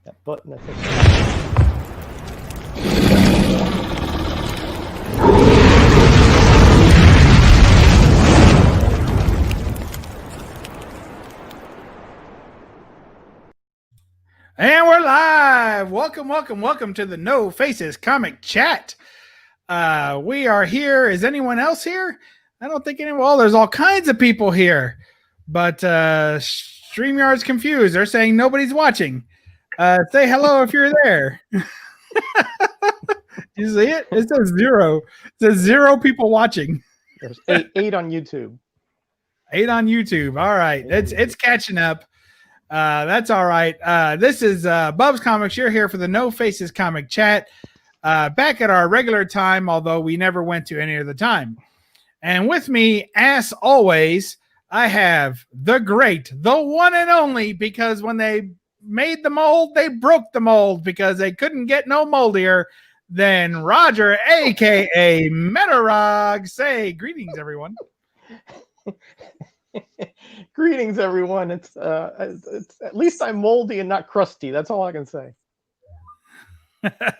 That button, I think. And we're live. Welcome to the No Faces Comic Chat. We are here. Is anyone else here? I don't think anyone. Well, there's all kinds of people here, but StreamYard's confused. They're saying nobody's watching. Say hello if you're there. You see it? It says 0. It says 0 people watching. There's eight on YouTube. 8 on YouTube. All right, it's catching up. That's all right. This is BUB'S Comics. You're here for the No Faces Comic Chat. Back at our regular time, although we never went to any other time. And with me, as always, I have the great, the one and only, because when they made the mold, they broke the mold because they couldn't get no moldier than Roger, aka Metarog. Say greetings, everyone. Greetings, everyone. It's at least I'm moldy and not crusty. That's all I can say.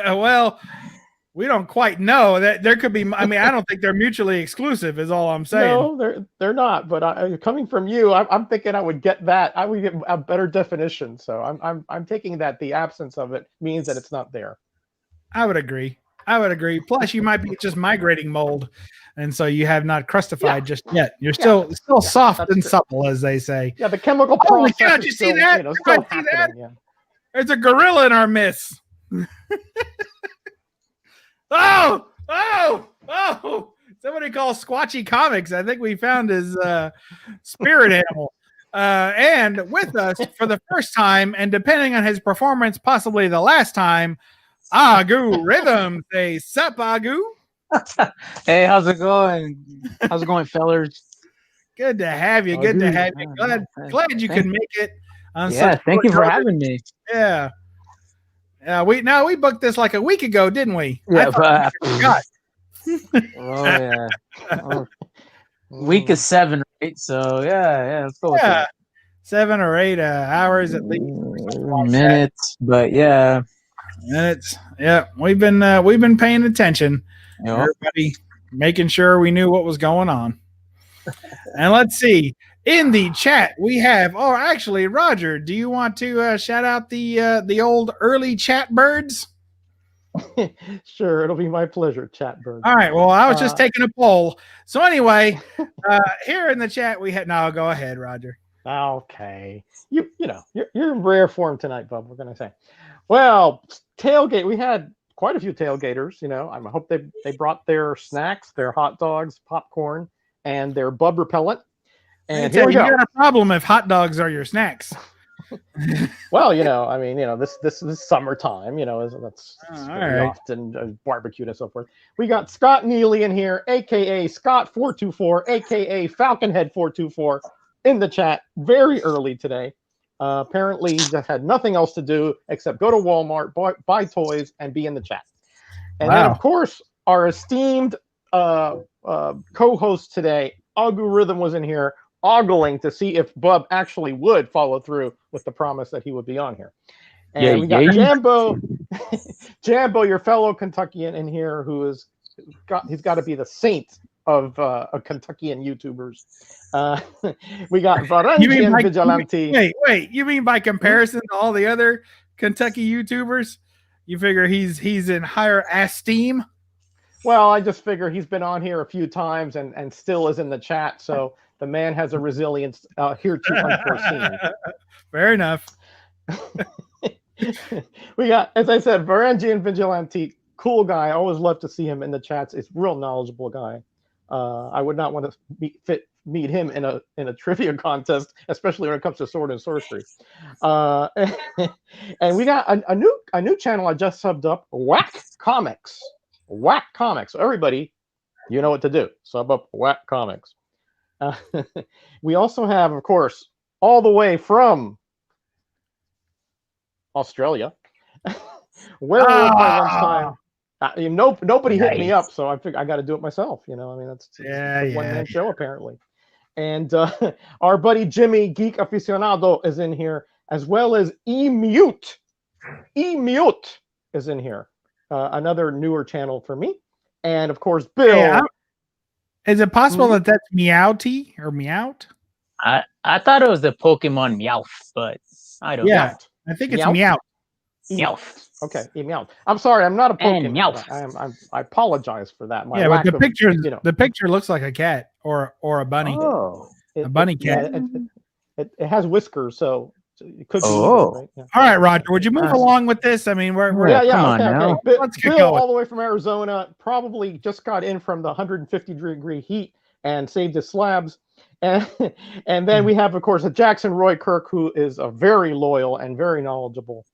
Well, we don't quite know. That there could be. I mean, I don't think they're mutually exclusive. Is all I'm saying. No, they're not. But coming from you, I'm thinking I would get that. I would get a better definition. So I'm taking that the absence of it means that it's not there. I would agree. Plus, you might be just migrating mold, and so you have not crustified just yet. You're still soft and true. supple, as they say. Yeah, the chemical Holy process. cow, did you see that? Still Did you see that? yeah. There's a gorilla in our midst. Oh! Somebody call Squatchy Comics. I think we found his spirit animal. And with us for the first time, and depending on his performance, possibly the last time, Agu Rhythm. Say sup, Agu. Hey, how's it going? How's it going, fellers? Good to have you. Good to have you. Glad you could make it. Thank you for having me. Yeah. We booked this like a week ago, didn't we? Yeah, but forgot. Oh yeah. Week is 7, right? So yeah, let's go with that. 7 or 8 hours at least. Minutes, but yeah. Minutes. Yeah, we've been paying attention. Yep. Everybody making sure we knew what was going on. And let's see. In the chat, we have. Oh, actually, Roger, do you want to shout out the old early chat birds? Sure, it'll be my pleasure, chat bird. All right. Well, I was just taking a poll. So anyway, here in the chat we had. No, go ahead, Roger. Okay, you're in rare form tonight, Bub. We're gonna say. Well, tailgate. We had quite a few tailgaters. I hope they brought their snacks, their hot dogs, popcorn, and their bub repellent. And here we go. You got a problem if hot dogs are your snacks. Well, this is summertime. That's right. often barbecued and so forth. We got Scott Neely in here, aka Scott424, aka Falconhead424, in the chat very early today. Apparently, he just had nothing else to do except go to Walmart, buy toys, and be in the chat. And then, of course, our esteemed co-host today, Agu Rhythm, was in here, ogling to see if Bub actually would follow through with the promise that he would be on here. And we got Jambo, your fellow Kentuckian in here, he's got to be the saint of Kentuckian YouTubers. We got Varangian Vigilante. Wait, you mean by comparison to all the other Kentucky YouTubers? You figure he's in higher esteem? Well, I just figure he's been on here a few times and still is in the chat, so the man has a resilience heretofore unforeseen. Fair enough. We got, as I said, Varangian Vigilante, cool guy. I always love to see him in the chats. He's a real knowledgeable guy. I would not want to meet him in a trivia contest, especially when it comes to sword and sorcery. And we got a new channel I just subbed up, Whack Comics. Whack Comics. So everybody, you know what to do. Sub up Whack Comics. We also have, of course, all the way from Australia. Werewolf by lunchtime. Nobody hit me up, so I figured I got to do it myself. That's a one-man show apparently. And our buddy Jimmy, Geek Aficionado, is in here, as well as E-Mute. Emute is in here. Another newer channel for me. And of course, Bill. Hey, is it possible that that's Meowty or Meowt? I thought it was the Pokemon Meowth, but I don't know. Yeah, I think it's Meowt. Meowth. Okay, Meowth. I'm sorry, I'm not a Pokemon. Meowth. I apologize for that. Yeah, but the picture looks like a cat or a bunny. Oh, a bunny cat. Yeah, it has whiskers, so it could be. Right? Yeah. All right, Roger, would you move along with this? I mean, we're come on now. Let's get going. All the way from Arizona, probably just got in from the 150-degree heat and saved his slabs. And then we have, of course, a Jackson Roy Kirk, who is a very loyal and very knowledgeable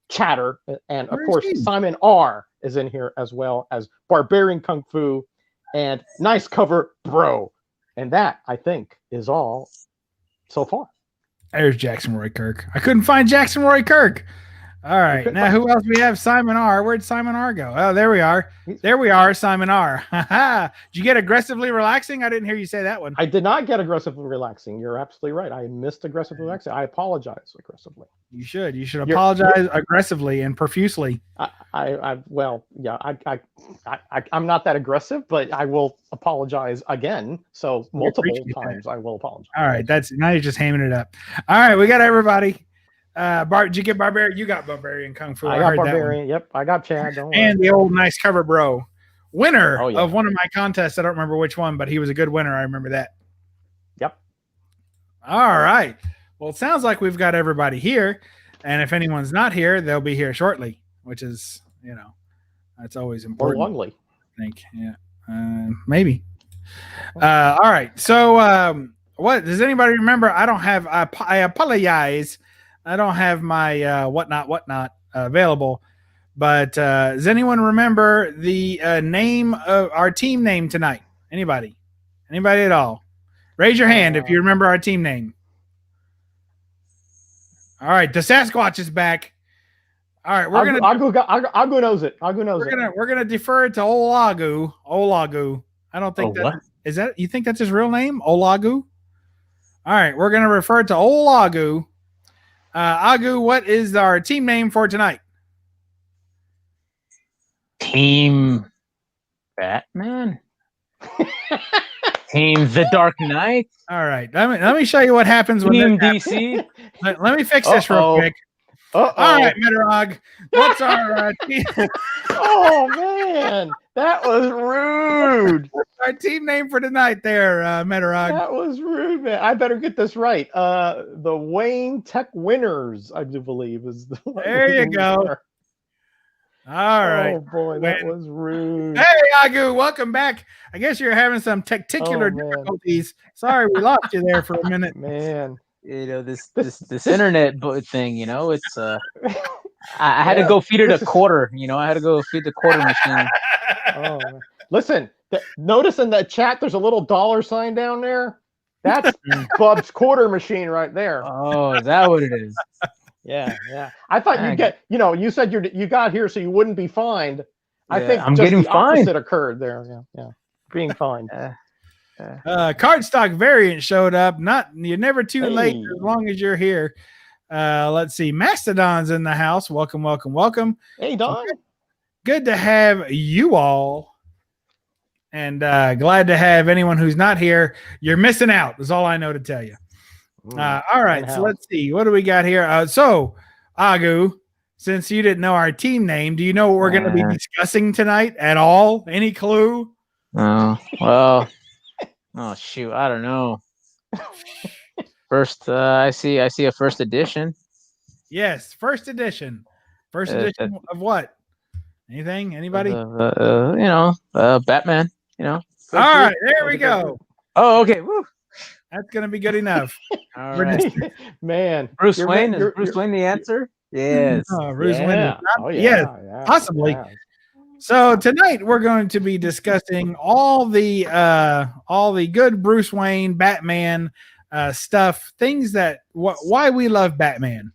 chatter. And of course, Simon R is in here, as well as Barbarian Kung Fu and nice cover bro. And that, I think, is all so far. There's Jackson Roy Kirk. I couldn't find Jackson Roy Kirk. All right. Now, who else we have? Simon R. Where'd Simon R go? Oh, there we are. There we are, Simon R. Did you get aggressively relaxing? I didn't hear you say that one. I did not get aggressively relaxing. You're absolutely right. I missed aggressively relaxing. I apologize aggressively. You should. You should apologize aggressively and profusely. I'm not that aggressive, but I will apologize again. So multiple times I will apologize. All right. Now you're just hamming it up. All right. We got everybody. Did you get Barbarian? You got Barbarian Kung Fu. I got Barbarian. Yep. I got Chad. Don't worry. And the old nice cover bro. Winner of one of my contests. I don't remember which one, but he was a good winner. I remember that. Yep. All right. Well, it sounds like we've got everybody here. And if anyone's not here, they'll be here shortly, which is, that's always important. Or longly. I think. Yeah. Maybe. All right. So what does anybody remember? I don't have, I apologize. I don't have my whatnot available, but does anyone remember the name of our team name tonight? Anybody at all? Raise your hand if you remember our team name. All right, the Sasquatch is back. All right, Agu knows it. Agu knows it. We're gonna defer it to Olagu. Olagu. I don't think is that. You think that's his real name, Olagu? All right, we're gonna refer to Olagu. Agu, what is our team name for tonight? Team Batman. Team The Dark Knight. All right, let me show you what happens when Team DC. Let me fix this real quick. All right, Metarog. What's our team? Oh man, that was rude. Our team name for tonight, there, Metarog. That was rude, man. I better get this right. The Wayne Tech Winners, I do believe, is the. There you go. All right. Oh boy, that was rude. Hey, Agu, welcome back. I guess you're having some tacticular difficulties. Sorry, we lost you there for a minute, man. This internet thing, it's I had to go feed it a quarter. I had to go feed the quarter machine. Oh, man. Listen, notice in the chat there's a little $sign down there. That's Bub's quarter machine right there. Oh, is that what it is? Yeah. I thought you'd get, you said you got here so you wouldn't be fined. I think I'm just getting the fined. opposite occurred there. Yeah. Being fined. Cardstock variant showed up. You're never too late as long as you're here. Let's see. Mastodon's in the house. Welcome. Hey, Don. Good to have you all. And glad to have anyone who's not here. You're missing out, is all I know to tell you. All right, so let's see. What do we got here? So, Agu, since you didn't know our team name, do you know what we're going to be discussing tonight at all? Any clue? Oh, well. Oh, shoot. I don't know. First, I see a first edition. Yes, first edition. First edition of what? Anything? Anybody? Batman. All right, there we go. Oh, okay. Woo. That's going to be good enough. All right. Man. Bruce Wayne? Is Bruce Wayne the answer? Yes. Bruce Wayne. Yes, possibly. Yeah. So tonight we're going to be discussing all the good Bruce Wayne, Batman stuff, things that why we love Batman.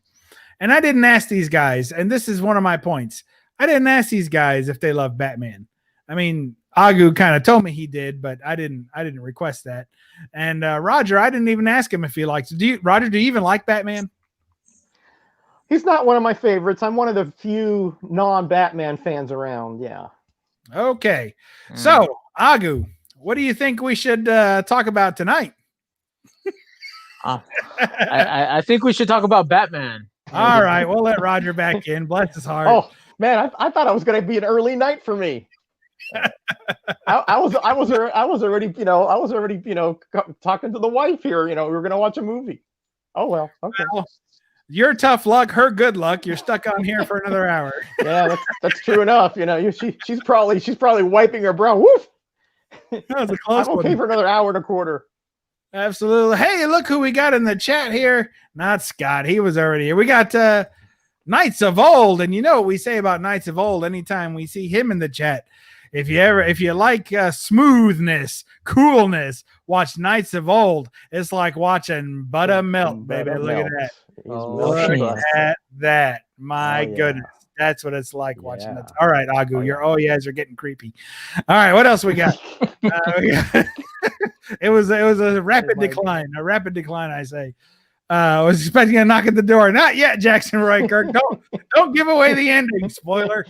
And I didn't ask these guys, and this is one of my points. I didn't ask these guys if they love Batman. I mean, Agu kind of told me he did, but I didn't request that. And Roger, I didn't even ask him if he likes. Roger, do you even like Batman? He's not one of my favorites. I'm one of the few non-Batman fans around. Yeah. Okay. So, Agu, what do you think we should talk about tonight? I think we should talk about Batman. All right, we'll let Roger back in. Bless his heart. Oh man, I thought it was going to be an early night for me. I was already talking to the wife here. We were going to watch a movie. Oh well, okay. Well, your tough luck, her good luck. You're stuck on here for another hour. Yeah, that's true enough. She's probably wiping her brow. Woof. That was a close I'm okay one. for another hour and a quarter. Absolutely. Hey, look who we got in the chat here. Not Scott. He was already here. We got Knights of Old. And you know what we say about Knights of Old anytime we see him in the chat. If you like smoothness, coolness, watch Knights of Old. It's like watching butter melt, baby. Look at that. Look at that. My goodness. That's what it's like watching it. All right, Agu, your OES are getting creepy. All right, what else we got? It was a rapid decline. A rapid decline, I say. I was expecting a knock at the door. Not yet, Jackson Roy Kirk. Don't give away the ending. Spoiler.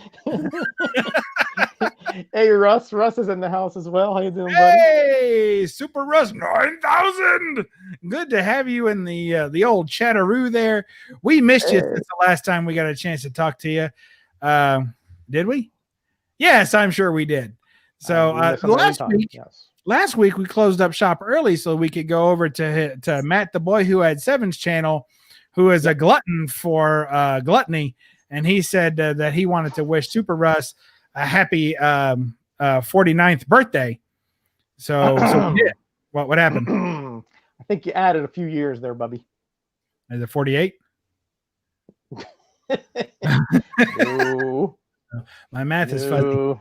Hey, Russ. Russ is in the house as well. How you doing, buddy? Hey, Super Russ 9000. Good to have you in the old chatteroo there. We missed you since the last time we got a chance to talk to you. Did we? Yes, I'm sure we did. So last week we closed up shop early so we could go over to Matt, the boy who had Seven's channel, who is a glutton for gluttony, and he said that he wanted to wish Super Russ a happy 49th birthday. So we did. What happened? I think you added a few years there, Bubby. Is it 48? No. My math is fuzzy.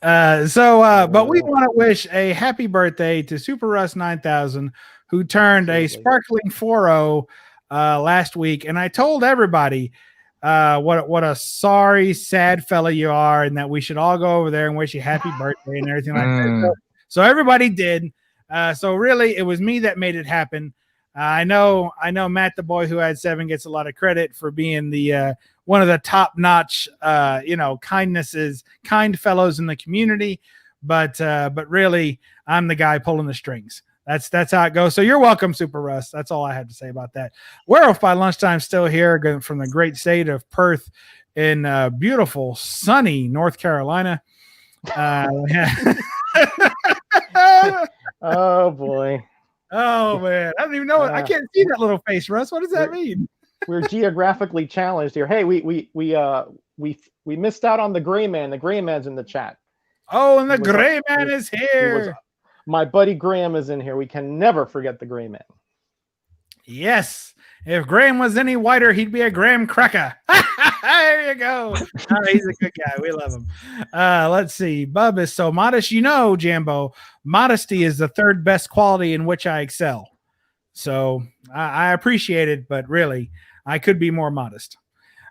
But we want to wish a happy birthday to Super Russ 9000, who turned a sparkling 4-0 last week. And I told everybody what a sorry, sad fella you are, and that we should all go over there and wish you happy birthday and everything like that. So everybody did. So really, it was me that made it happen. I know Matt, the boy who had 7, gets a lot of credit for being the one of the top-notch, kind fellows in the community. But really, I'm the guy pulling the strings. That's how it goes. So you're welcome, Super Russ. That's all I had to say about that. Werewolf by Lunchtime still here from the great state of Perth in beautiful, sunny North Carolina. Oh boy. Oh man, I don't even know. I can't see that little face, Russ. What does that mean? We're geographically challenged here. Hey, we missed out on the Gray Man. The Gray Man's in the chat. Oh, and the Gray Man is here. My buddy Graham is in here. We can never forget the Gray Man. Yes. If Graham was any whiter, he'd be a Graham cracker. There you go. Oh, he's a good guy. We love him. Let's see. Bub is so modest. Jambo, modesty is the third best quality in which I excel. So I appreciate it, but really, I could be more modest.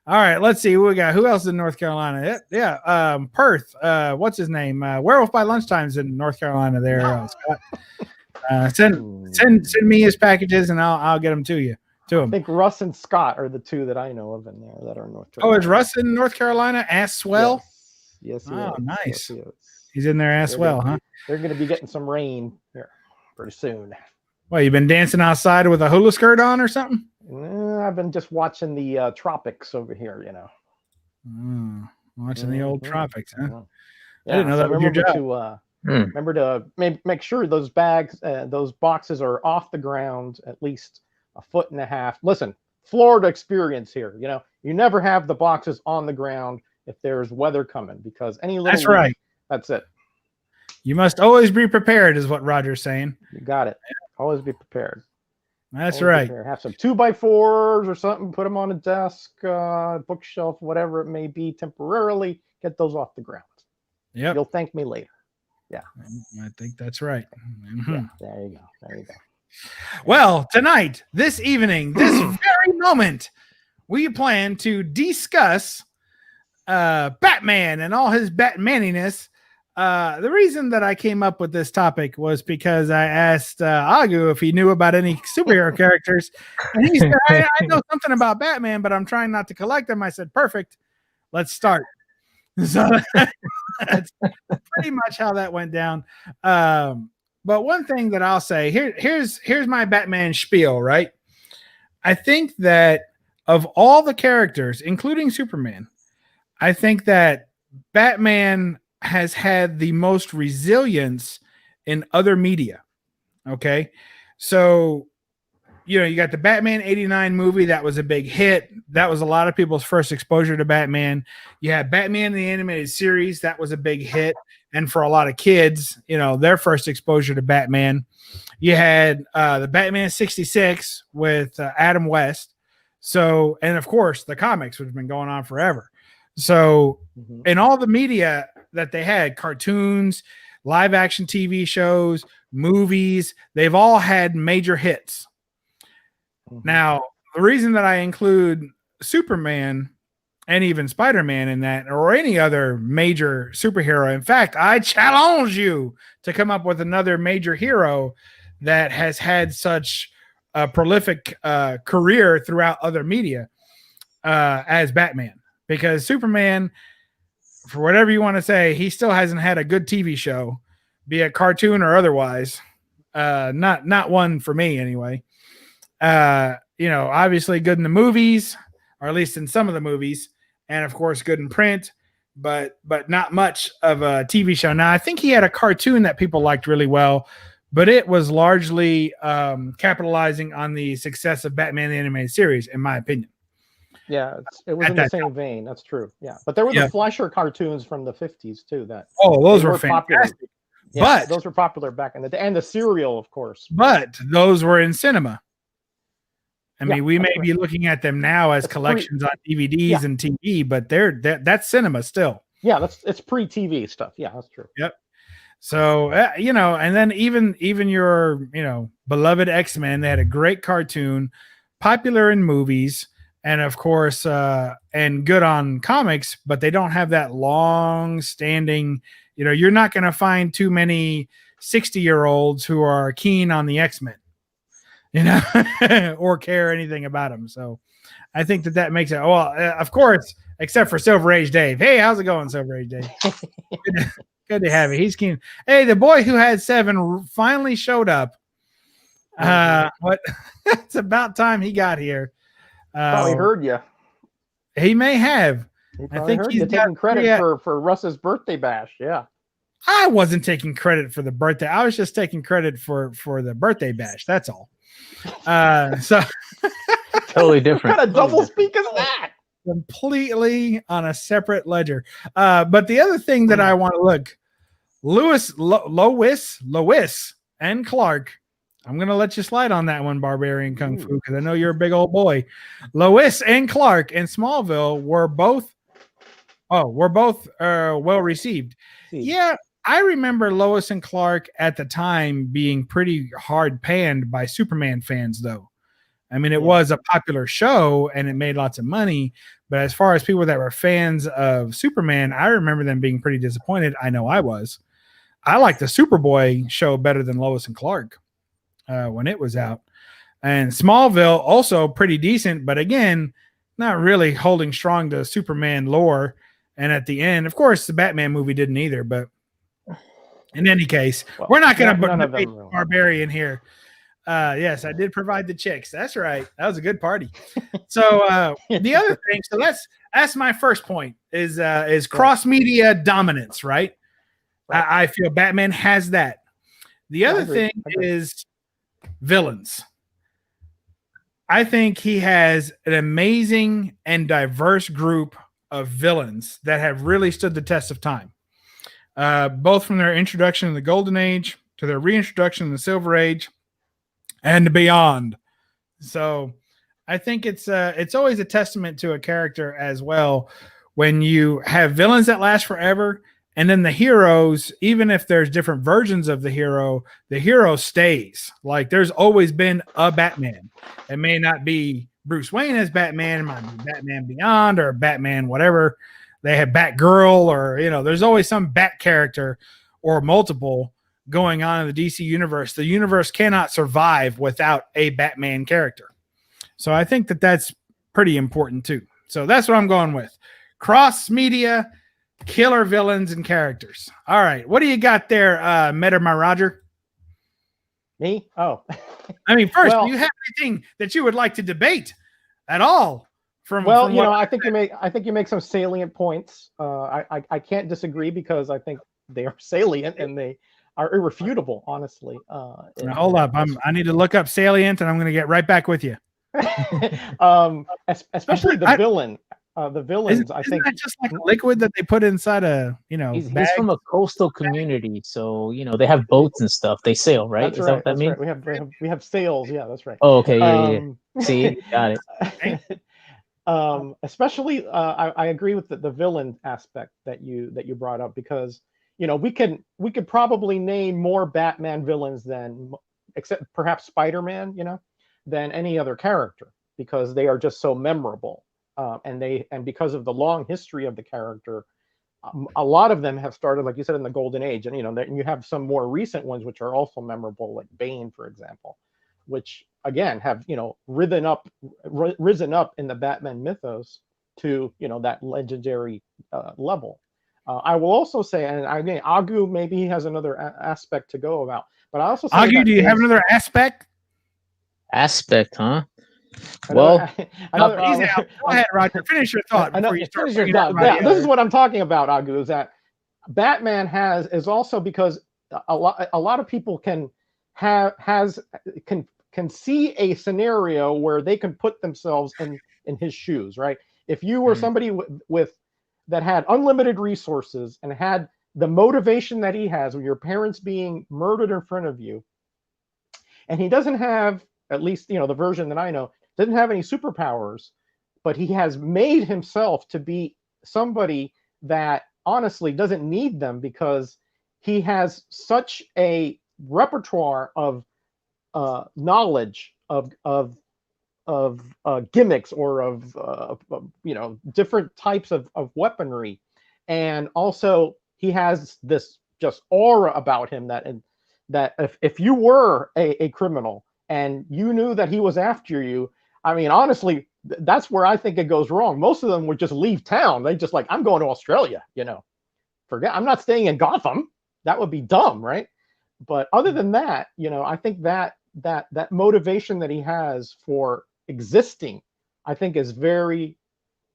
All right, let's see. We got who else in North Carolina? Perth. What's his name? Werewolf by Lunchtime's in North Carolina. There, Scott. Send me his packages, and I'll get them to you. I think Russ and Scott are the two that I know of in there that are in North Carolina. Oh, is Russ in North Carolina as well? Yes. Oh, nice. Yes. He's in there as well, huh? They're going to be getting some rain here pretty soon. Well, you been dancing outside with a hula skirt on or something? I've been just watching the tropics over here, Watching the old tropics, huh? Yeah, I didn't know that was your job. Remember to make sure those boxes are off the ground at least 1.5 feet. Listen, Florida experience here. You never have the boxes on the ground if there's weather coming, because any little right. That's it. You must always be prepared, is what Roger's saying. You got it. Always be prepared. That's right. Have some 2x4s or something. Put them on a desk, bookshelf, whatever it may be, temporarily. Get those off the ground. Yep. You'll thank me later. Yeah. I think that's right. Yeah, there you go. Well, tonight, this evening, this very moment, we plan to discuss Batman and all his Batmaniness the reason that I came up with this topic was because I asked Agu if he knew about any superhero characters, and he said, I know something about Batman, but I'm trying not to collect them. I said, perfect, let's start. So that's pretty much how that went down. But one thing that I'll say, here's my Batman spiel, right? I think that of all the characters, including Superman, I think that Batman has had the most resilience in other media. Okay. So, you got the Batman 89 movie. That was a big hit. That was a lot of people's first exposure to Batman. You had Batman the animated series. That was a big hit. And for a lot of kids, their first exposure to Batman. You had the Batman 66 with Adam West. So, and of course the comics, which have been going on forever. So in all the media that they had, cartoons, live action TV shows, movies, they've all had major hits. Now, the reason that I include Superman and even Spider-Man in that, or any other major superhero, in fact, I challenge you to come up with another major hero that has had such a prolific career throughout other media as Batman. Because Superman, for whatever you want to say, he still hasn't had a good TV show, be it cartoon or otherwise. Not one for me anyway. Obviously good in the movies, or at least in some of the movies, and of course good in print, but not much of a TV show. Now, I think he had a cartoon that people liked really well, but it was largely capitalizing on the success of Batman the Animated Series, in my opinion. Yeah, it was in the same vein. That's true. Yeah, but there were the Fleischer cartoons from the 50s too. Those were fantastic. Popular. Yeah, but those were popular back in the day, and the cereal, of course. But those were in cinema. I mean, we may be looking at them now as collections on DVDs and TV, but that's cinema still. Yeah, it's pre-TV stuff. Yeah, that's true. Yep. So and then even your beloved X-Men, they had a great cartoon, popular in movies. And of course, and good on comics, but they don't have that long standing, you're not going to find too many 60-year-olds who are keen on the X-Men, or care anything about them. So I think that makes it, of course, except for Silver Age Dave. Hey, how's it going, Silver Age Dave? Good to have you. He's keen. Hey, the boy who had 7 finally showed up. But it's about time he got here. Probably heard you. He may have. I think he's taking credit for Russ's birthday bash. Yeah. I wasn't taking credit for the birthday. I was just taking credit for the birthday bash. That's all. So totally different. What kind of double speak is that? Completely on a separate ledger. But the other thing that I want to Lois and Clark. I'm going to let you slide on that one, Barbarian Kung Fu, because I know you're a big old boy. Lois and Clark in Smallville were both well received. Yeah, I remember Lois and Clark at the time being pretty hard panned by Superman fans, though. I mean, it was a popular show and it made lots of money. But as far as people that were fans of Superman, I remember them being pretty disappointed. I know I was. I liked the Superboy show better than Lois and Clark. When it was out, and Smallville also pretty decent, but again, not really holding strong to Superman lore. And at the end, of course, the Batman movie didn't either. But in any case, we're not going to debate Barbarian here. Yes, I did provide the chicks. That's right. That was a good party. So the other thing, so that's my first point is cross media dominance, right? I feel Batman has that. The other thing is villains. I think he has an amazing and diverse group of villains that have really stood the test of time. Both from their introduction in the Golden Age to their reintroduction in the Silver Age and beyond. So I think it's always a testament to a character as well when you have villains that last forever. And then the heroes, even if there's different versions of the hero stays. Like there's always been a Batman. It may not be Bruce Wayne as Batman, it might be Batman Beyond or Batman whatever. they had Batgirl, or there's always some Bat character or multiple going on in the DC universe. The universe cannot survive without a Batman character. So I think that that's pretty important too. So that's what I'm going with. Cross media, killer villains and characters. All right. What do you got there, Meta my Roger? Me? Oh. I mean, first, do you have anything that you would like to debate at all? I think you make some salient points. I can't disagree because I think they are salient and they are irrefutable, honestly. Now, hold up. I need to look up salient, and I'm going to get right back with you. Especially the villain. The villains, I think, that just like a liquid that they put inside a He's from a coastal community, so they have boats and stuff. They sail, right? That's Is right. that what that means? Right. We have sails. Yeah, that's right. Oh, okay. Yeah. See, got it. Especially, I agree with the villain aspect that you brought up, because we could probably name more Batman villains than, except perhaps Spider-Man, than any other character, because they are just so memorable. And because of the long history of the character, a lot of them have started, like you said, in the Golden Age, and you have some more recent ones which are also memorable, like Bane, for example, which again have risen up in the Batman mythos to that legendary level. I will also say, and again, Agu maybe he has another aspect to go about, but I also say Agu, do you have another aspect? Aspect, huh? Go ahead, Roger. Finish your thought before you start. This is what I'm talking about, Agu, is that Batman is also, because a lot of people can see a scenario where they can put themselves in his shoes, right? If you were somebody that had unlimited resources and had the motivation that he has, with your parents being murdered in front of you, and he doesn't have, at least the version that I know, doesn't have any superpowers, but he has made himself to be somebody that honestly doesn't need them, because he has such a repertoire of knowledge of gimmicks, or of different types of weaponry, and also he has this just aura about him that if you were a criminal and you knew that he was after you, I mean, honestly, that's where I think it goes wrong. Most of them would just leave town. They just like, I'm going to Australia, forget, I'm not staying in Gotham. That would be dumb, right? But other than that, I think that motivation that he has for existing, I think, is very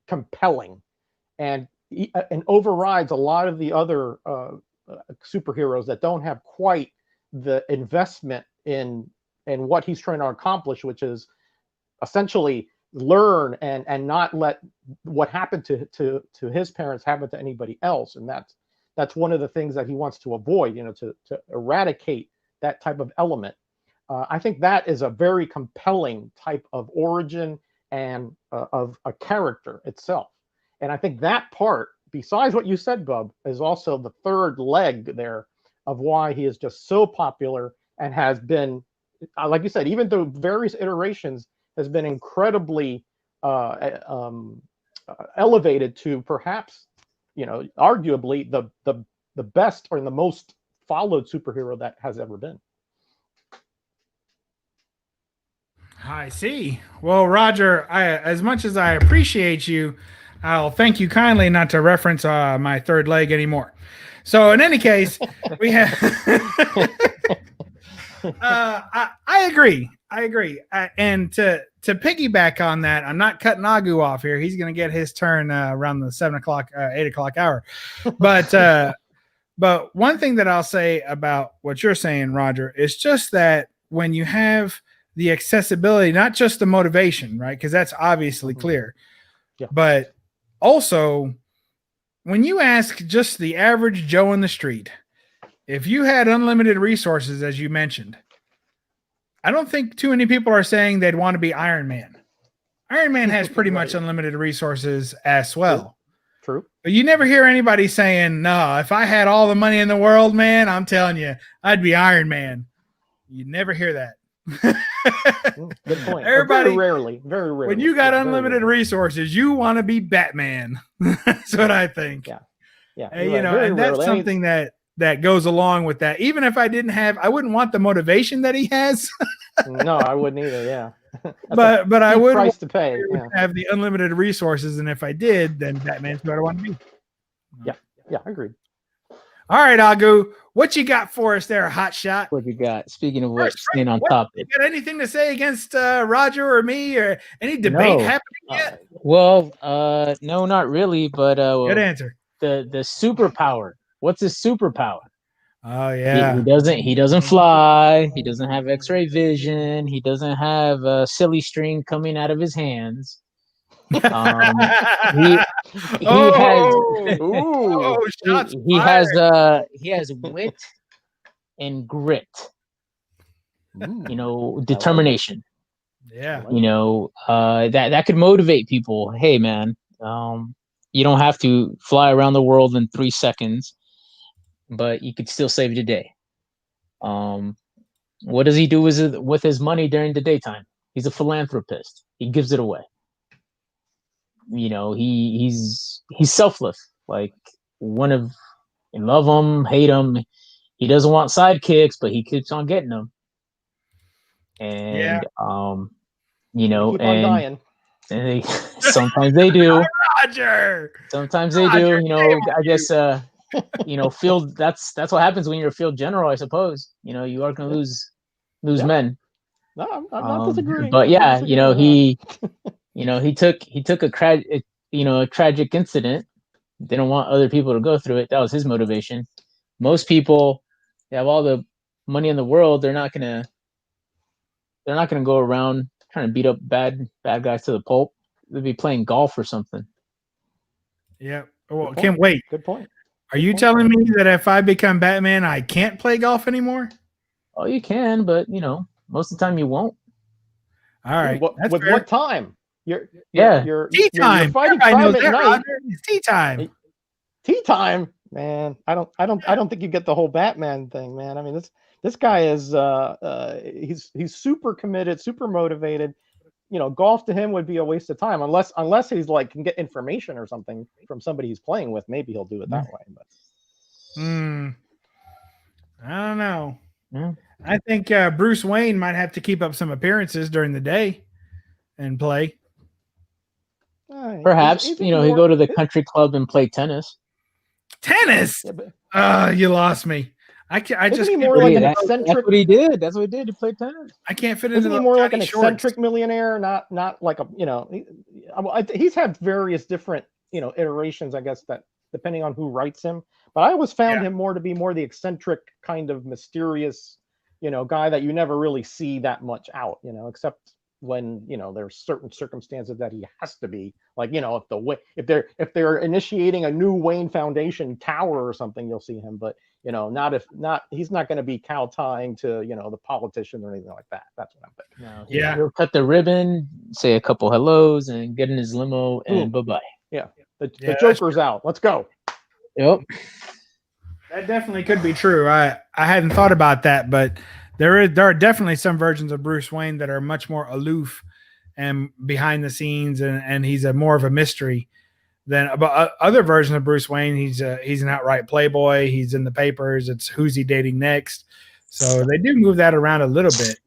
compelling, and overrides a lot of the other superheroes that don't have quite the investment in what he's trying to accomplish, which is essentially learn and not let what happened to his parents happen to anybody else. And that's one of the things that he wants to avoid, to eradicate that type of element. I think that is a very compelling type of origin and of a character itself. And I think that part, besides what you said, Bub, is also the third leg there of why he is just so popular and has been, like you said, even through various iterations, has been incredibly elevated to perhaps, arguably the best or the most followed superhero that has ever been. I see. Well, Roger, as much as I appreciate you, I'll thank you kindly not to reference my third leg anymore. So in any case, we have... I agree. And to piggyback on that, I'm not cutting Agu off here. He's going to get his turn around the 8 o'clock hour. But one thing that I'll say about what you're saying, Roger, is just that when you have the accessibility, not just the motivation, right? Because that's obviously clear. Yeah. But also, when you ask just the average Joe in the street, if you had unlimited resources, as you mentioned, I don't think too many people are saying they'd want to be Iron Man. Iron Man has pretty much unlimited resources as well. True. But you never hear anybody saying, no, if I had all the money in the world, man, I'm telling you, I'd be Iron Man. You never hear that. Good point. Everybody, very rarely. When you got unlimited resources, you want to be Batman. That's what I think. Yeah. And that's something that goes along with that. Even if I wouldn't want the motivation that he has. No, I wouldn't either. Yeah. but I would price to pay. Have the unlimited resources, and if I did, then Batman's who I want to be. Yeah, I agree. All right, Agu, what you got for us there, hot shot? What you got? Speaking of what, staying on topic. You got anything to say against Roger or me, or any debate happening yet? Well, no, not really. But good answer. The superpower. What's his superpower? Oh yeah. He doesn't fly. He doesn't have X-ray vision. He doesn't have a silly string coming out of his hands. He has wit and grit. Determination. Yeah. That could motivate people. Hey man, you don't have to fly around the world in 3 seconds, but you could still save the day. What does he do with his money during the daytime? He's a philanthropist. He gives it away. He's selfless. Like love him, hate him. He doesn't want sidekicks, but he keeps on getting them. And dying. And sometimes they do. Roger. Sometimes they do. I guess field. That's what happens when you're a field general, I suppose. You are going to lose men. No, I'm not disagreeing. But yeah, he took a tragic incident. Didn't want other people to go through it. That was his motivation. Most people, they have all the money in the world. They're not gonna go around trying to beat up bad guys to the pulp. They'd be playing golf or something. Yeah. Well, can't wait. Good point. Are you telling me that if I become Batman, I can't play golf anymore? Oh, you can, but most of the time you won't. All right. What time? You're tea time. You're fighting crime at night. It's tea time. Tea time, man. I don't think you get the whole Batman thing, man. I mean, this guy is he's super committed, super motivated. Golf to him would be a waste of time unless he's like can get information or something from somebody he's playing with. Maybe he'll do it that way. But I don't know. I think Bruce Wayne might have to keep up some appearances during the day and play. Perhaps he go to the country club and play tennis. Tennis? You lost me. I just more like an eccentric. That's what he did. He played tennis. I can't fit into the more like an eccentric millionaire, not like a he's had various different iterations, I guess, that depending on who writes him. But I always found him to be more the eccentric if mysterious, guy that you never really see that much out, except when there's certain circumstances that he has to be, like if they're initiating a new Wayne Foundation tower or something, you'll see him. But he's not going to be kowtowing to the politician or anything like that. That's what I'm thinking. No, he'll cut the ribbon, say a couple hellos, and get in his limo and bye-bye. Yeah, the Joker's out. Let's go. Yep. That definitely could be true. I hadn't thought about that, but there are definitely some versions of Bruce Wayne that are much more aloof and behind the scenes, and he's more of a mystery than other versions of Bruce Wayne. He's an outright playboy. He's in the papers. It's who's he dating next. So they do move that around a little bit.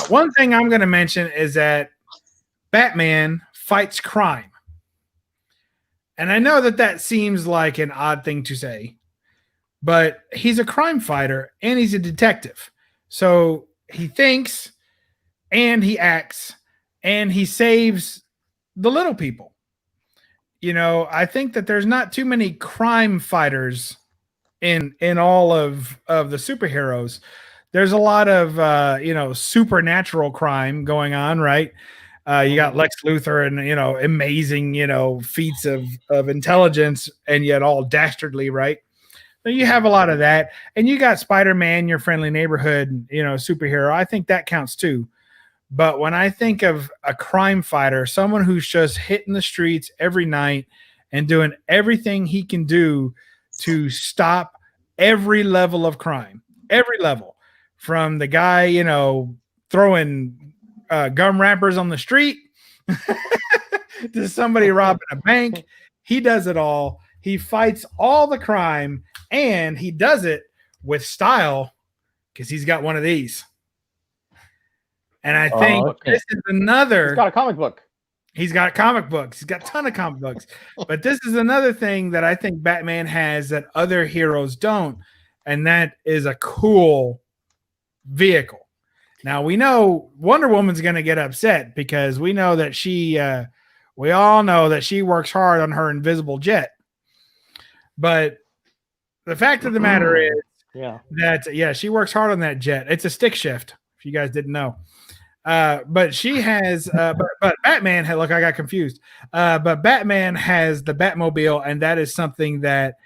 One thing I'm going to mention is that Batman fights crime. And I know that seems like an odd thing to say, but he's a crime fighter and he's a detective. So he thinks and he acts and he saves the little people. I think that there's not too many crime fighters in all of the superheroes. There's a lot of supernatural crime going on, right? You got Lex Luthor and amazing feats of intelligence and yet all dastardly, right? So you have a lot of that, and you got Spider-Man, your friendly neighborhood superhero. I think that counts too. But when I think of a crime fighter, someone who's just hitting the streets every night and doing everything he can do to stop every level of crime, every level, from the guy throwing gum wrappers on the street to somebody robbing a bank. He does it all. He fights all the crime, and he does it with style because he's got one of these. And I think this is another. He's got a comic book. He's got comic books. He's got a ton of comic books. But this is another thing that I think Batman has that other heroes don't, and that is a cool vehicle. Now, we know Wonder Woman's going to get upset because we know that we all know that she works hard on her invisible jet. But the fact of the matter is that, she works hard on that jet. It's a stick shift, if you guys didn't know. But she has, but Batman had, look, I got confused. But Batman has the Batmobile, and that is something that,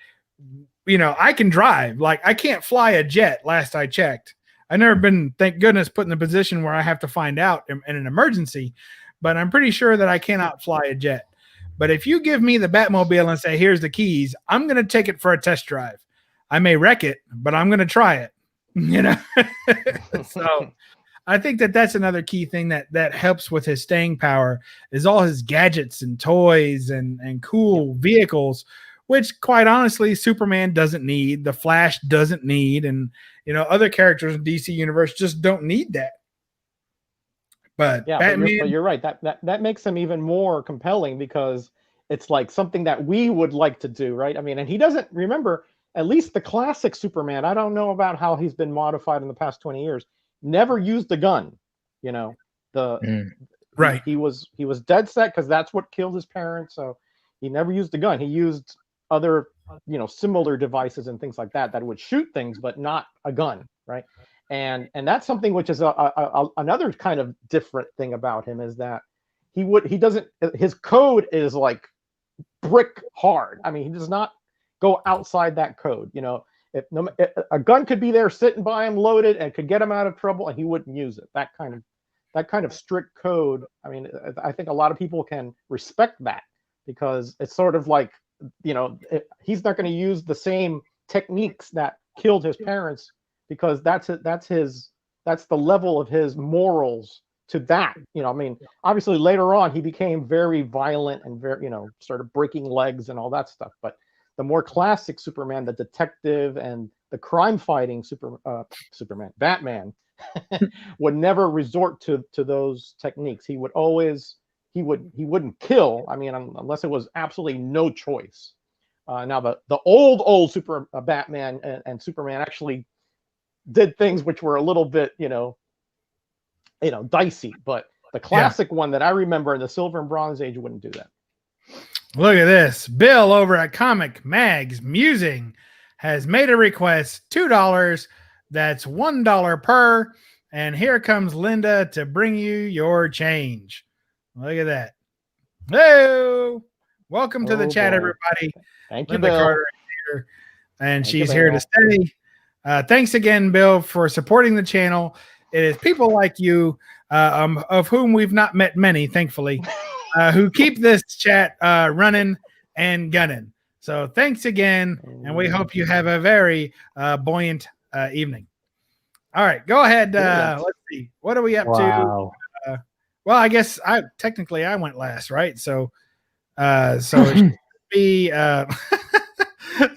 I can drive. Like, I can't fly a jet, last I checked. I've never been, thank goodness, put in a position where I have to find out in an emergency, but I'm pretty sure that I cannot fly a jet. But if you give me the Batmobile and say, here's the keys, I'm going to take it for a test drive. I may wreck it, but I'm going to try it, So I think that that's another key thing that helps with his staying power is all his gadgets and toys and cool vehicles, which quite honestly, Superman doesn't need, the Flash doesn't need, and other characters in DC Universe just don't need that. But Batman, but you're right. That makes him even more compelling because it's like something that we would like to do, right? I mean, and he doesn't remember, at least the classic Superman. I don't know about how he's been modified in the past 20 years. Never used a gun, right. He was dead set because that's what killed his parents. So he never used a gun. He used other, similar devices and things like that would shoot things, but not a gun, right? And that's something which is another kind of different thing about him is that his code is like brick hard. I mean, he does not go outside that code. If a gun could be there sitting by him loaded and could get him out of trouble and he wouldn't use it. That kind of strict code. I mean, I think a lot of people can respect that because it's sort of like, he's not going to use the same techniques that killed his parents because that's the level of his morals to that. I mean, obviously later on he became very violent and very, started breaking legs and all that stuff. But the more classic Superman, the detective and the crime fighting Batman would never resort to those techniques. He would always, he wouldn't kill. I mean, unless it was absolutely no choice. Now the old Batman and Superman actually did things which were a little bit, dicey, but the classic one that I remember in the Silver and Bronze Age wouldn't do that. Look at this. Bill over at Comic Mags Musing has made a request, $2. That's $1 per. And here comes Linda to bring you your change. Look at that. Hello. Welcome to the chat, everybody. Thank you, Linda Bill. Carter is here, and she's here to stay. Thanks again, Bill, for supporting the channel. It is people like you, of whom we've not met many, thankfully, who keep this chat running and gunning. So thanks again, and we hope you have a very buoyant evening. All right, go ahead. Let's see. What are we up to? Well, I guess I went last, right? So it should be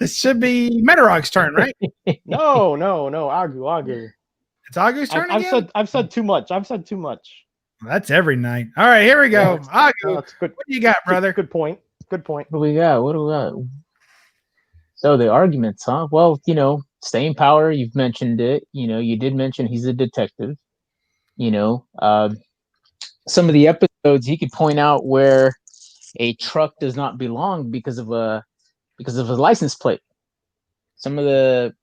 it should be Metarog's turn, right? No, Agu. It's Agu's turn again? I've said too much. That's every night. All right, here we go. Agu, what do you got, brother? Good point. What do we got? So the arguments, huh? Well, staying power, you've mentioned it. You did mention he's a detective. Some of the episodes he could point out where a truck does not belong because of a license plate. Some of the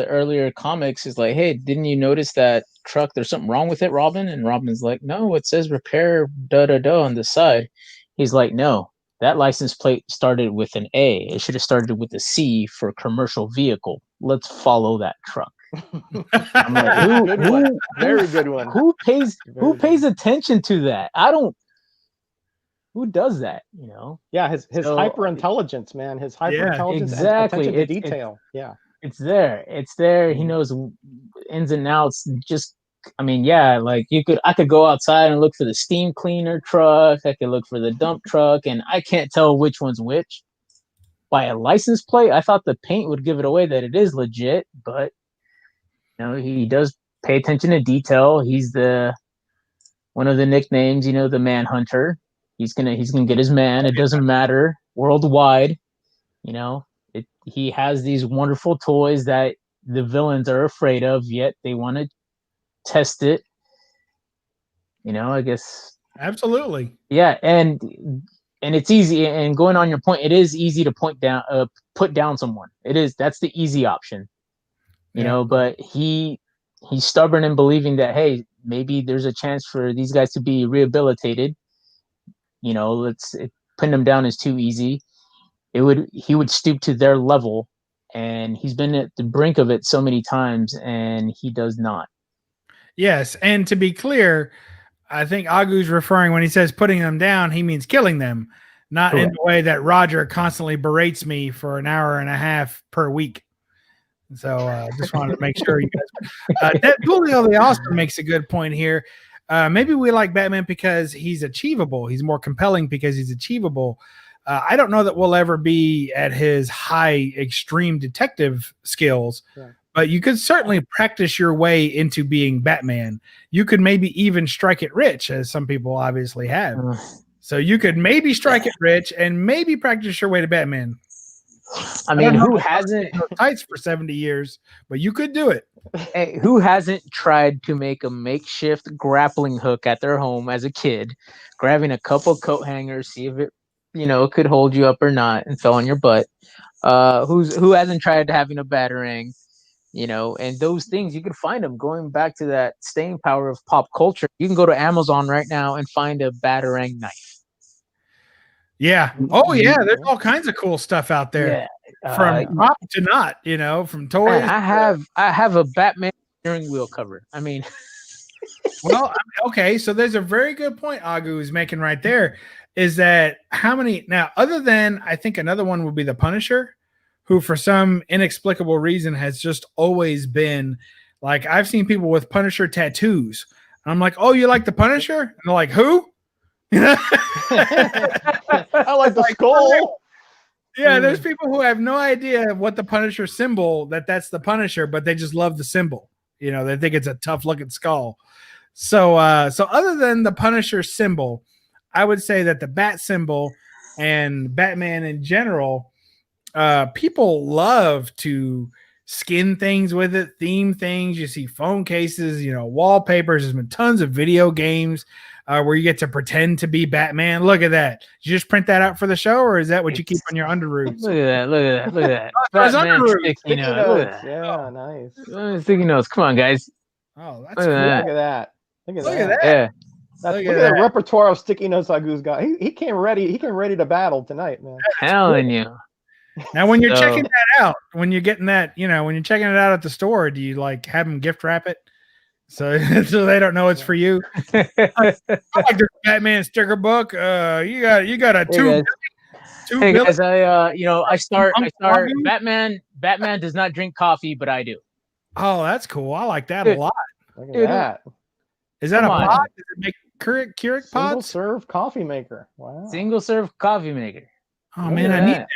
earlier comics is like, hey, didn't you notice that truck? There's something wrong with it, Robin. And Robin's like, no, it says repair on the side. He's like, no, that license plate started with an A. It should have started with a C for commercial vehicle. Let's follow that truck. I'm like, very good one. Who pays attention to that? Who does that? Yeah, his hyper intelligence, man. His hyper intelligence, exactly. Attention to detail. It's there. He knows ins and outs just I mean, yeah, like I could go outside and look for the steam cleaner truck. I could look for the dump truck, and I can't tell which one's which by a license plate. I thought the paint would give it away that it is legit, but he does pay attention to detail. He's one of the nicknames, the Manhunter. He's gonna get his man. It doesn't matter worldwide. He has these wonderful toys that the villains are afraid of, yet they want to test it. I guess. Absolutely. Yeah, and it's easy. And going on your point, it is easy to put down someone. It is. That's the easy option. But he's stubborn in believing that, hey, maybe there's a chance for these guys to be rehabilitated. Putting them down is too easy. He would stoop to their level, and he's been at the brink of it so many times, and he does not. Yes, and to be clear, I think Agu's referring when he says putting them down, he means killing them, not Correct. In the way that Roger constantly berates me for an hour and a half per week. So just wanted to make sure you guys. Julio the Austin makes a good point here. Maybe we like Batman because he's achievable. He's more compelling because he's achievable. I don't know that we'll ever be at his high extreme detective skills, but you could certainly practice your way into being Batman. You could maybe even strike it rich, as some people obviously have. So you could maybe strike it rich and maybe practice your way to Batman. I mean, who hasn't tights for 70 years, but you could do it. Hey, who hasn't tried to make a makeshift grappling hook at their home as a kid, grabbing a couple coat hangers, see if it, could hold you up or not, and fell on your butt? Who hasn't tried having a batarang? And those things, you can find them. Going back to that staying power of pop culture, you can go to Amazon right now and find a batarang knife. Yeah. Oh, yeah. There's all kinds of cool stuff out there. Yeah. From pop to not, from toys. I have a Batman steering wheel cover. I mean, well, okay. So there's a very good point Agu is making right there. Is that how many now? Other than I think another one would be the Punisher, who for some inexplicable reason has just always been like I've seen people with Punisher tattoos. And I'm like, oh, you like the Punisher? And they're like, who? I like the skull. Yeah, there's people who have no idea what the Punisher symbol, that's the Punisher, but they just love the symbol. They think it's a tough looking skull. So other than the Punisher symbol, I would say that the bat symbol and Batman in general, people love to skin things with it, theme things. You see phone cases, wallpapers. There's been tons of video games where you get to pretend to be Batman. Look at that. Did you just print that out for the show, or is that what you keep on your underoos? Look at that. Batman sticky notes. Yeah, nice. Sticky notes. Come on, guys. Oh, that's cool. Look at that. Look at that. Yeah. Look at the repertoire of sticky notes Agu's got. He came ready. He came ready to battle tonight, man. Telling you. Now, when you're checking that out, when you're getting that, when you're checking it out at the store, do you like have them gift wrap it so they don't know it's for you? I like the Batman sticker book. You got a two. Hey guys, I start. Batman does not drink coffee, but I do. Oh, that's cool. I like that a lot. Look at that. Is that a pod? Does it make Keurig pods? Single serve coffee maker. Wow. Single serve coffee maker. Oh man, I need that.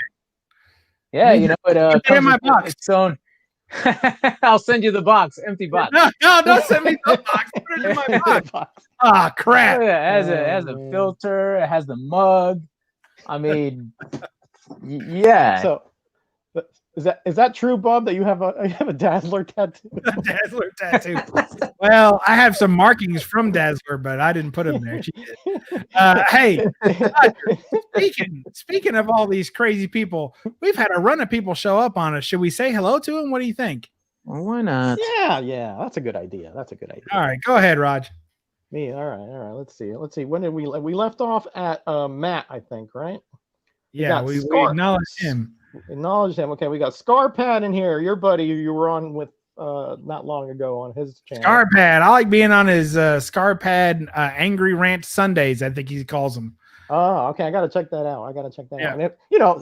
Yeah, it comes in my box. Its own. I'll send you the box, empty box. No, don't send me the box. Put it in my box. Ah, crap. Oh, yeah, it has a filter. It has the mug. I mean, yeah. So, is that true, Bub? That you have a Dazzler tattoo? A Dazzler tattoo. Well, I have some markings from Dazzler, but I didn't put them there. She did. Hey, speaking of all these crazy people, we've had a run of people show up on us. Should we say hello to them? What do you think? Well, why not? Yeah. That's a good idea. All right, go ahead, Raj. Me. All right. Let's see. When did we left off at Matt? I think, right? Yeah, we acknowledge him. Acknowledge him. Okay, we got Scarpad in here. Your buddy you were on with not long ago on his channel. Scarpad. I like being on his Scarpad Angry Rant Sundays, I think he calls them. Oh, okay. I got to check that out. Yeah. And if,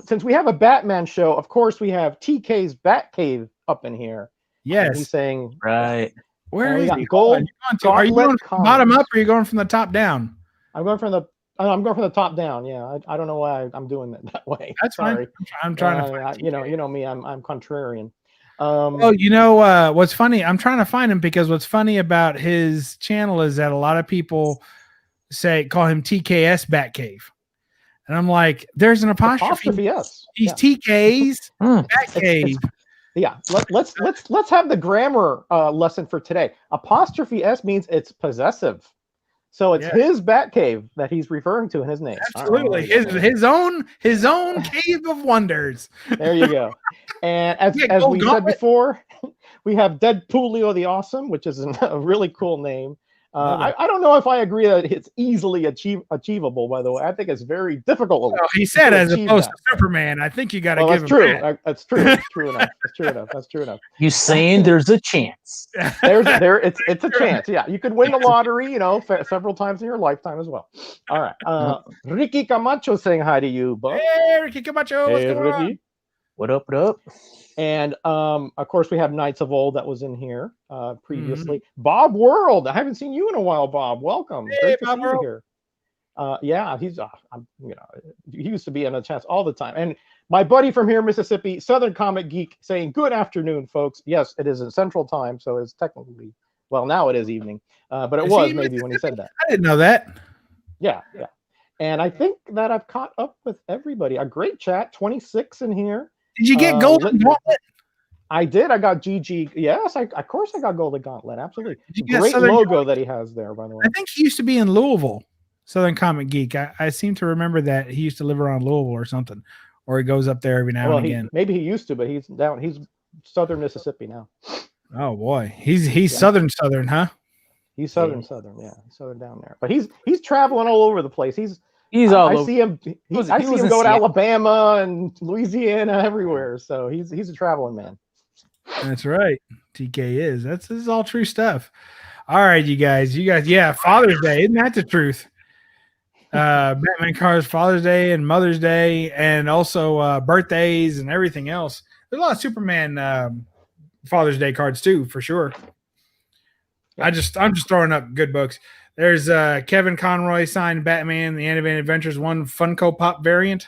since we have a Batman show, of course we have TK's Batcave up in here. Yes. He's saying right. Where is he? Gold. Are you going from bottom up, or are you going from the top down? I'm going from the top down. Yeah, I don't know why I'm doing it that way. That's Sorry. Fine. I'm trying to find you know me. I'm contrarian. Well, what's funny? I'm trying to find him because what's funny about his channel is that a lot of people call him TKS Batcave, and I'm like, there's an apostrophe. S. He's TK's Batcave. Yeah, let's have the grammar lesson for today. Apostrophe S means it's possessive. So it's his Batcave that he's referring to in his name. Absolutely. His own cave of wonders. There you go. And as we said before, we have Deadpoolio the Awesome, which is a really cool name. I don't know if I agree that it's easily achievable, by the way. I think it's very difficult. Well, he said as opposed to Superman. I think you got to give him that. That's true. That's true enough. That's true enough. You saying there's a chance? It's a chance. Yeah, you could win the lottery, several times in your lifetime as well. All right. Ricky Camacho saying hi to you, Bub. Hey, Ricky Camacho. What's going on? What up? What up? And of course, we have Knights of Old that was in here previously. Bob World, I haven't seen you in a while, Bob. Welcome. Hey, Great to see you here. Yeah, he's he used to be in a chance all the time. And my buddy from here, Mississippi, Southern Comic Geek, saying good afternoon, folks. Yes, it is in Central Time, so it's technically now it is evening, but it was maybe when he said that. I didn't know that. Yeah. And I think that I've caught up with everybody. A great chat. 26 in here. Did you get Golden Gauntlet? I did. I got GG. Yes, of course I got Golden Gauntlet. Absolutely. Great logo that he has there, by the way. I think he used to be in Louisville, Southern Comic Geek. I seem to remember that he used to live around Louisville or something, or he goes up there every now and again. Maybe he used to, but he's Southern Mississippi now. Oh boy, he's Southern, huh? He's Southern, yeah, Southern down there. But he's traveling all over the place. He's all over. I see him go to Alabama and Louisiana, everywhere. So he's a traveling man. That's right. TK is. This is all true stuff. All right, you guys. Yeah, Father's Day. Isn't that the truth? Batman cards, Father's Day and Mother's Day, and also birthdays and everything else. There's a lot of Superman Father's Day cards too, for sure. I'm just throwing up good books. There's Kevin Conroy signed Batman, the Animated Adventures 1 Funko Pop variant.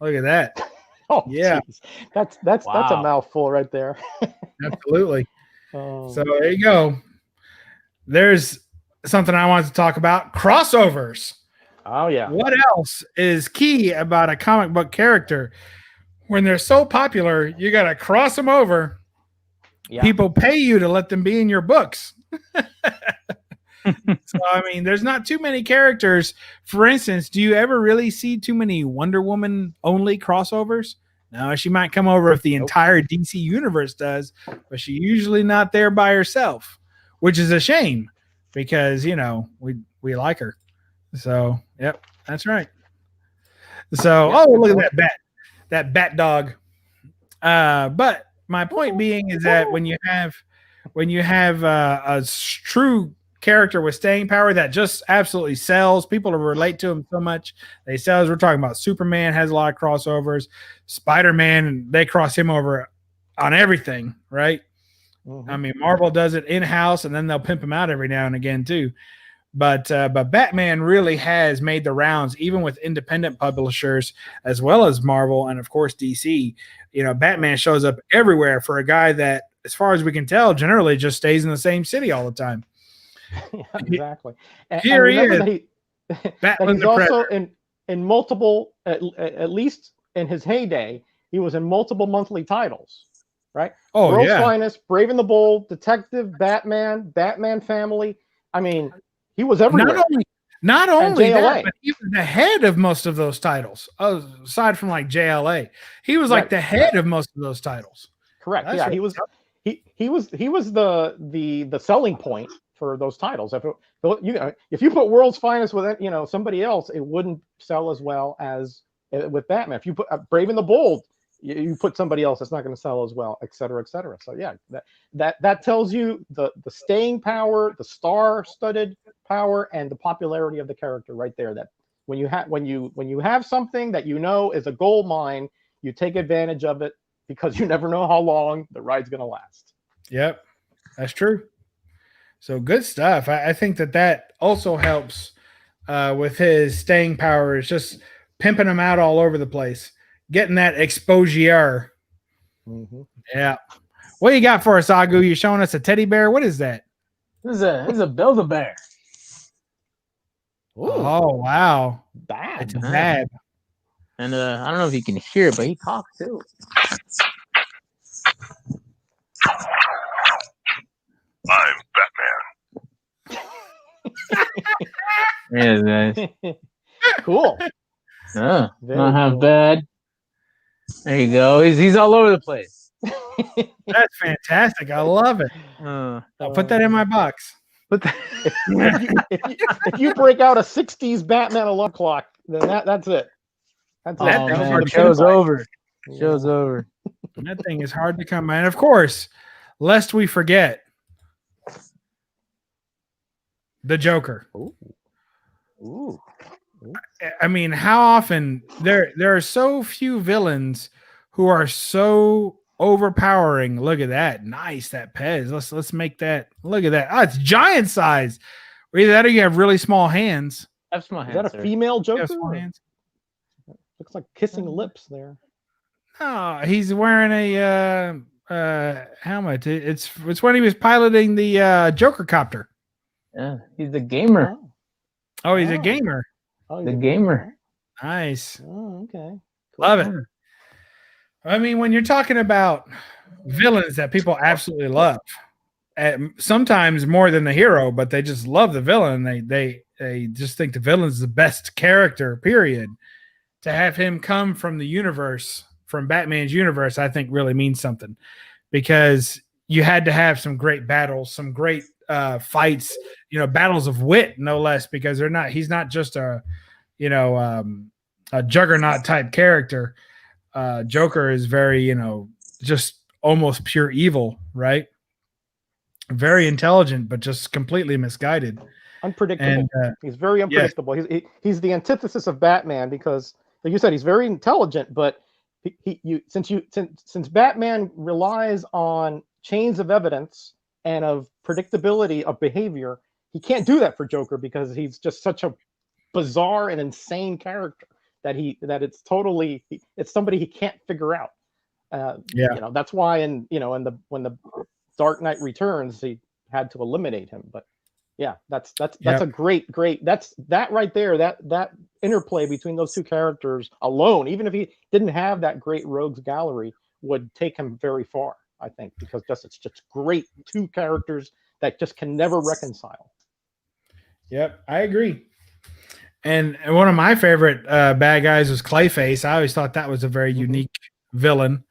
Look at that. Oh, yeah. Geez. That's a mouthful right there. Absolutely. So there you go. There's something I wanted to talk about. Crossovers. Oh, yeah. What else is key about a comic book character? When they're so popular, you got to cross them over. Yeah. People pay you to let them be in your books. So, I mean, there's not too many characters. For instance, do you ever really see too many Wonder Woman only crossovers? No, she might come over if the entire DC universe does, but she's usually not there by herself, which is a shame because, we like her. So, yep, that's right. So, look at that bat dog. But my point being is that when you have a true character with staying power that just absolutely sells, people relate to him so much. They sell. We're talking about Superman has a lot of crossovers. Spider-Man, they cross him over on everything, right? Mm-hmm. I mean, Marvel does it in-house, and then they'll pimp him out every now and again too. But Batman really has made the rounds, even with independent publishers as well as Marvel and of course DC. Batman shows up everywhere for a guy that, as far as we can tell, generally just stays in the same city all the time. Yeah, exactly. Here he is. That he's also in multiple, at least in his heyday, he was in multiple monthly titles, right? Oh, World's Finest, Brave and the Bold, Detective, Batman Family. I mean, he was everywhere. Not only that, but he was the head of most of those titles. Aside from like JLA, he was like the head of most of those titles. Correct. That's he was the selling point for those titles. If you put World's Finest with somebody else, it wouldn't sell as well as with Batman. If you put Brave and the Bold, you put somebody else, it's not going to sell as well, et cetera, et cetera. So yeah, that tells you the staying power, the star-studded power, and the popularity of the character right there. That when you have something that is a gold mine, you take advantage of it because you never know how long the ride's going to last. Yep, that's true. So good stuff. I think that also helps with his staying power. Is just pimping him out all over the place, getting that exposure. Mm-hmm. Yeah. What you got for us, Agu? You showing us a teddy bear? What is that? This is a Build-A-Bear. Ooh, oh wow, bad. it's a bad. And I don't know if you can hear it, but he talks too. I'm Batman. Yeah, guys. Cool. Not Very half cool. bad. There you go. He's all over the place. That's fantastic. I love it. I'll put that in my box. But if you break out a '60s Batman alarm clock, then that's it. That's oh it. That's man, hard to show's come by. over. Show's over. That thing is hard to come by. And of course, lest we forget, the Joker. Ooh. I mean, how often there are so few villains who are so overpowering. Look at that. Nice, that Pez. Let's make that. Look at that. Oh, it's giant size. Or either that or you have really small hands. That's my Is that a sir. female You Joker? have small hands. Looks like kissing lips there. Oh, he's wearing a helmet. It's when he was piloting the Joker copter. Yeah, he's a gamer. Oh, he's a Oh. gamer. Oh, he's The a gamer. Nice. Oh, okay. Cool. Love it. I mean, when you're talking about villains that people absolutely love, sometimes more than the hero, but they just love the villain. They just think the villain's the best character, period. To have him come from the universe, from Batman's universe, I think really means something, because you had to have some great battles, some great fights, battles of wit, no less, because he's not just a juggernaut type character. Joker is very, just almost pure evil, right? Very intelligent, but just completely misguided. Unpredictable. And, he's very unpredictable. Yes. He's the antithesis of Batman because, like you said, he's very intelligent, but since Batman relies on chains of evidence and of predictability of behavior, he can't do that for Joker because he's just such a bizarre and insane character that it's somebody he can't figure out. That's why when the Dark Knight Returns, he had to eliminate him. But yeah, that's a great that right there, that interplay between those two characters alone, even if he didn't have that great rogues gallery, would take him very far, I think, because it's just great two characters that just can never reconcile. Yep, I agree. And one of my favorite bad guys was Clayface. I always thought that was a very unique villain.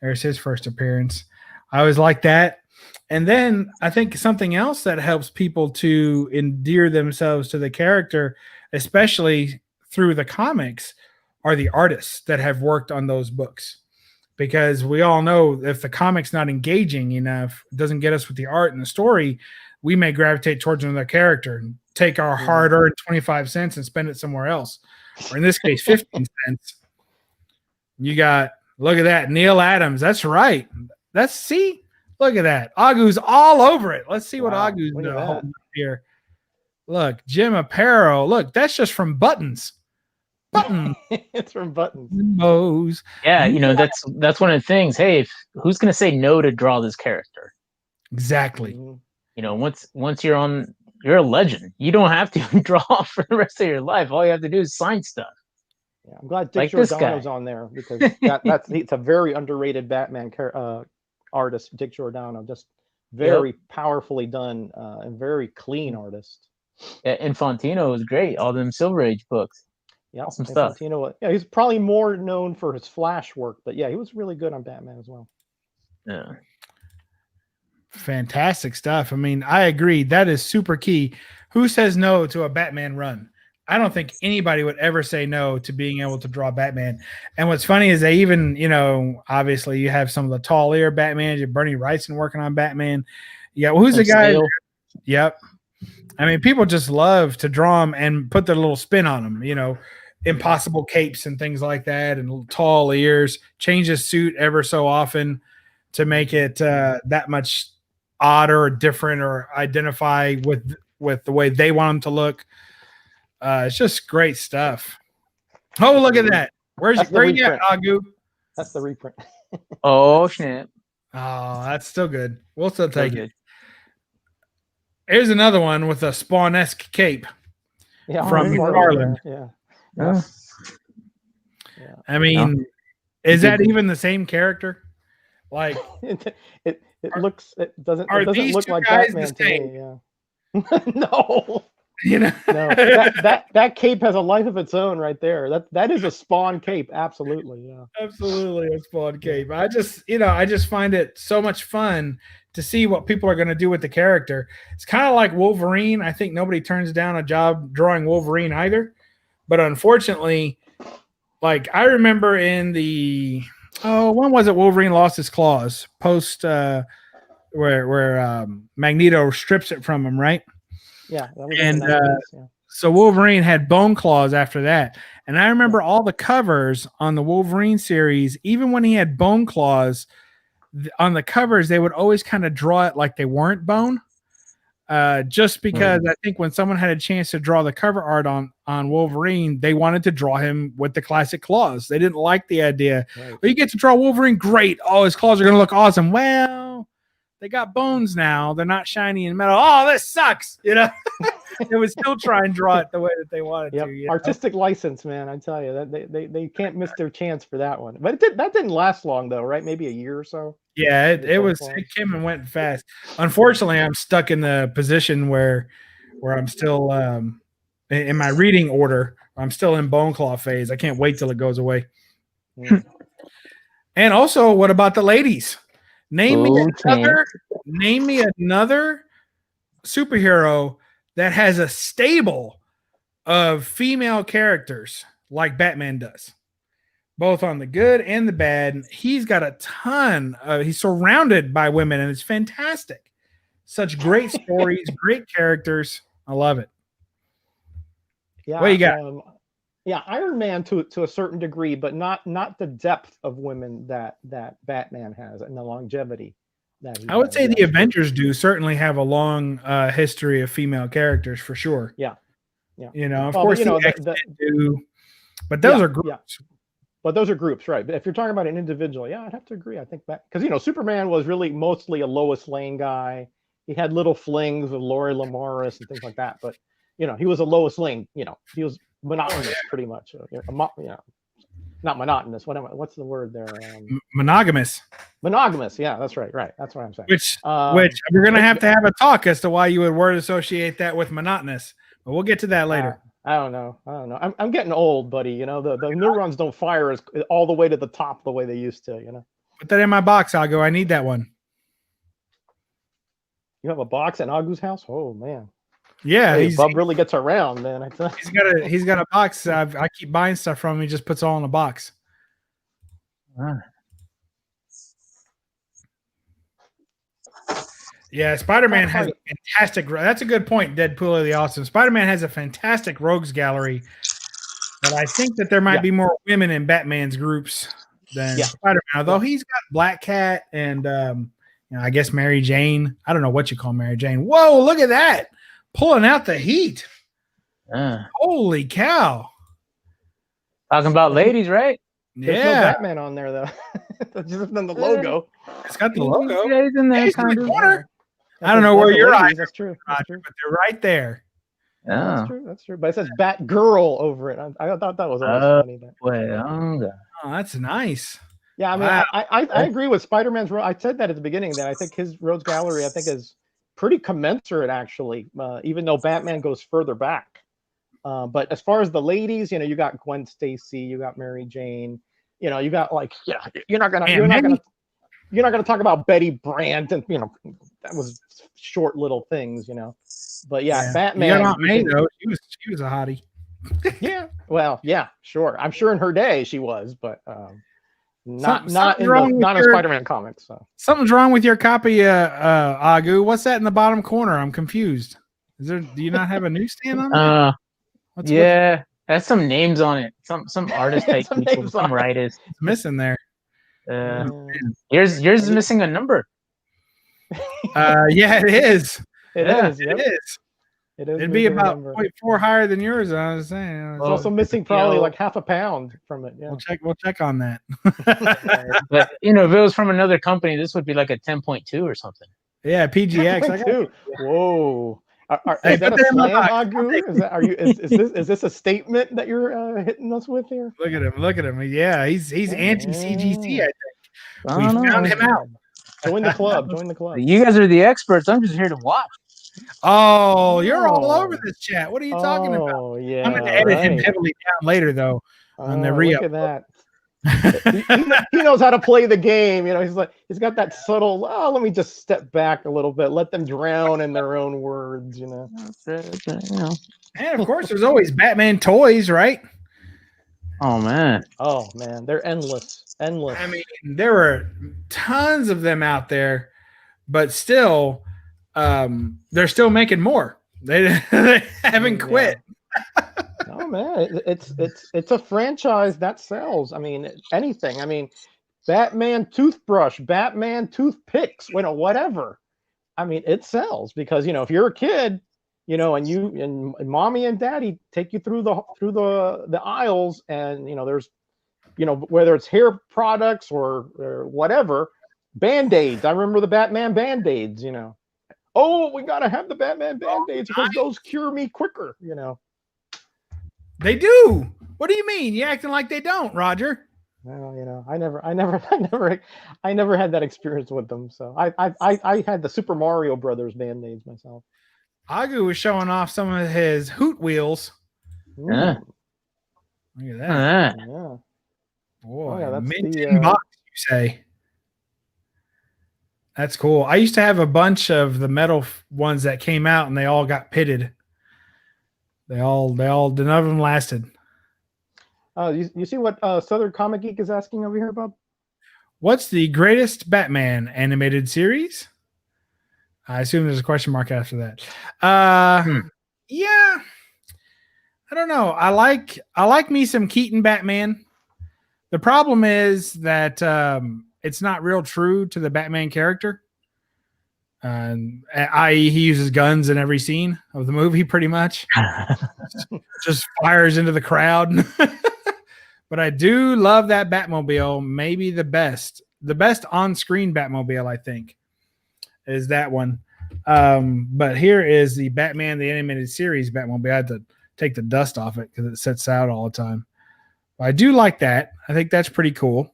There's his first appearance. I always liked that. And then I think something else that helps people to endear themselves to the character, especially through the comics, are the artists that have worked on those books. Because we all know if the comic's not engaging enough, it doesn't get us with the art and the story, we may gravitate towards another character and take our hard-earned 25 cents and spend it somewhere else. Or in this case, 15 cents. You got, look at that, Neil Adams. That's right. Look at that. Agu's all over it. Let's see what Agu's holding up here. Look, Jim Aparo. Look, that's just from Buttons. Buttons. It's from Buttons. Bows. Yeah, that's one of the things. Hey, who's going to say no to draw this character? Exactly. Once you're a legend. You don't have to draw for the rest of your life. All you have to do is sign stuff. Yeah, I'm glad Dick Giordano's on there because it's a very underrated Batman artist, Dick Giordano. Just very powerfully done and very clean artist. Yeah, Infantino was great. All them Silver Age books. Yeah, awesome stuff. He's probably more known for his Flash work, but yeah, he was really good on Batman as well. Yeah. Fantastic stuff. I mean, I agree. That is super key. Who says no to a Batman run? I don't think anybody would ever say no to being able to draw Batman. And what's funny is they even, obviously you have some of the tall ear Batman. You have Bernie Wrightson working on Batman. Yeah, who's the guy? Yep. I mean, people just love to draw them and put their little spin on them, impossible capes and things like that, and tall ears, change his suit ever so often to make it that much odd or different or identify with the way they want them to look. It's just great stuff. Oh, look at that. Where you at, Agu? That's the reprint. Oh, snap. Oh, that's still good. We'll still take Good. it. Here's another one with a Spawn-esque cape. Yeah, from Garland. Yeah. I mean, is that even the same character? Like it looks it doesn't these look two like guys Batman the to same? me, yeah. No. You know, no. That cape has a life of its own right there. That is a Spawn cape, absolutely. Yeah. Absolutely a Spawn cape. I just find it so much fun to see what people are going to do with the character. It's kind of like Wolverine. I think nobody turns down a job drawing Wolverine either. But unfortunately, like I remember in when was it Wolverine lost his claws? Post where Magneto strips it from him, right? Yeah, that was and in the 90s, yeah. So Wolverine had bone claws after that. And I remember all the covers on the Wolverine series, even when he had bone claws, on the covers, they would always kind of draw it like they weren't bone. Just because I think when someone had a chance to draw the cover art on Wolverine, they wanted to draw him with the classic claws. They didn't like the idea. Right. Well, you get to draw Wolverine, great. Oh, his claws are going to look awesome. Well, they got bones now. They're not shiny and metal. Oh, this sucks. You know, they would still try and draw it the way that they wanted to. You know? Artistic license, man. I tell you that they can't miss their chance for that one. But that didn't last long though, right? Maybe a year or so. Yeah, it came and went fast. Unfortunately, I'm stuck in the position where I'm still in my reading order. I'm still in bone claw phase. I can't wait till it goes away. Yeah. And also, what about the ladies? Name me another superhero that has a stable of female characters like Batman does, both on the good and the bad. He's got a ton he's surrounded by women, and it's fantastic. Such great stories, great characters. I love it. Yeah. What you got? Iron Man to a certain degree, but not the depth of women that Batman has and the longevity that he I would has. say the Avengers do certainly have a long history of female characters for sure. Yeah. You know, of course, the X-Men do, but those are groups. Yeah. But those are groups, right? But if you're talking about an individual, yeah, I'd have to agree. I think that because Superman was really mostly a Lois Lane guy. He had little flings with Lori Lamaris and things like that, but he was a Lois Lane. He was monotonous, pretty much. Not monotonous. What's the word there? Monogamous. Monogamous. Yeah, that's right. Right. That's what I'm saying. Which we're gonna have to have a talk as to why you would word associate that with monotonous. But we'll get to that later. I don't know. I'm getting old, buddy. The neurons don't fire all the way to the top the way they used to. Put that in my box, Agu. I need that one. You have a box at Agu's house? Oh man. Yeah, hey, Bub really gets around, man. He's got a box. I keep buying stuff from him. He just puts all in a box. Yeah, Spider-Man has a fantastic. That's a good point, Deadpool of the Awesome. Spider-Man has a fantastic rogues gallery, but I think that there might be more women in Batman's groups than Spider-Man. Although he's got Black Cat and I guess Mary Jane. I don't know what you call Mary Jane. Whoa, look at that. Pulling out the heat. Holy cow. Talking about ladies, right? There's no Batman on there, though. That's just on the logo. It's got the logo. Yeah, he's in there. He's in the corner. I don't know where your eyes That's true. But they're right there. Yeah, that's true. But it says Batgirl over it. I thought that was always funny. Oh, that's nice. Yeah, I mean, I agree with Spider-Man's role. I said that at the beginning that I think his rogues gallery, is pretty commensurate, actually, even though Batman goes further back. But as far as the ladies, you got Gwen Stacy, you got Mary Jane, you got you're not gonna talk about Betty Brant, and that was short little things, But Batman. You got Aunt May though. She was a hottie. Yeah. Well, yeah, sure. I'm sure in her day she was, but not in Spider-Man comics. So. Something's wrong with your copy, Agu. What's that in the bottom corner? I'm confused. Do you not have a newsstand on there? That's some names on it. Some artist type people, some writers. It's missing there. Yours is missing a number. Yeah, it is. It is. Yep. It is. It is. It'd be about 0.4 higher than yours. I was saying. It's also missing probably like half a pound from it. Yeah. We'll check on that. But if it was from another company, this would be like a 10.2 or something. Yeah, PGX. Whoa. Is that a slam, Agu? Is this a statement that you're hitting us with here? Look at him. Yeah, he's anti-CGC, I think. We found him out. Join the club. You guys are the experts. I'm just here to watch. Oh, you're all over this chat. What are you talking about? Oh, yeah. I'm going to edit him heavily down later, though, on the re-up. Look at that. he knows how to play the game. He's got that subtle, let me just step back a little bit. Let them drown in their own words, And, of course, there's always Batman toys, right? Oh, man. They're endless. I mean, there were tons of them out there, but still... they're still making more. They haven't quit. No, man, it's a franchise that sells. I mean, anything. I mean, Batman toothbrush, Batman toothpicks, whatever. I mean, it sells because if you're a kid, and mommy and daddy take you through the aisles, and there's whether it's hair products or whatever, Band-Aids. I remember the Batman Band-Aids. Oh, we gotta have the Batman Band-Aids because those cure me quicker, They do. What do you mean? You're acting like they don't, Roger. Well, I never had that experience with them. So I had the Super Mario Brothers Band-Aids myself. Agu was showing off some of his Hoot Wheels. Yeah. Look at that. Yeah. Boy, that's mint in box, you say. That's cool. I used to have a bunch of the metal ones that came out, and they all got pitted. None of them lasted. You see what Southern Comic Geek is asking over here, Bob? What's the greatest Batman animated series? I assume there's a question mark after that. Yeah, I don't know. I like me some Keaton Batman. The problem is that it's not real true to the Batman character. I.e., he uses guns in every scene of the movie, pretty much. Just fires into the crowd. But I do love that Batmobile. Maybe the best on-screen Batmobile, I think, is that one. But here is the Batman the Animated Series Batmobile. I had to take the dust off it because it sits out all the time. But I do like that. I think that's pretty cool.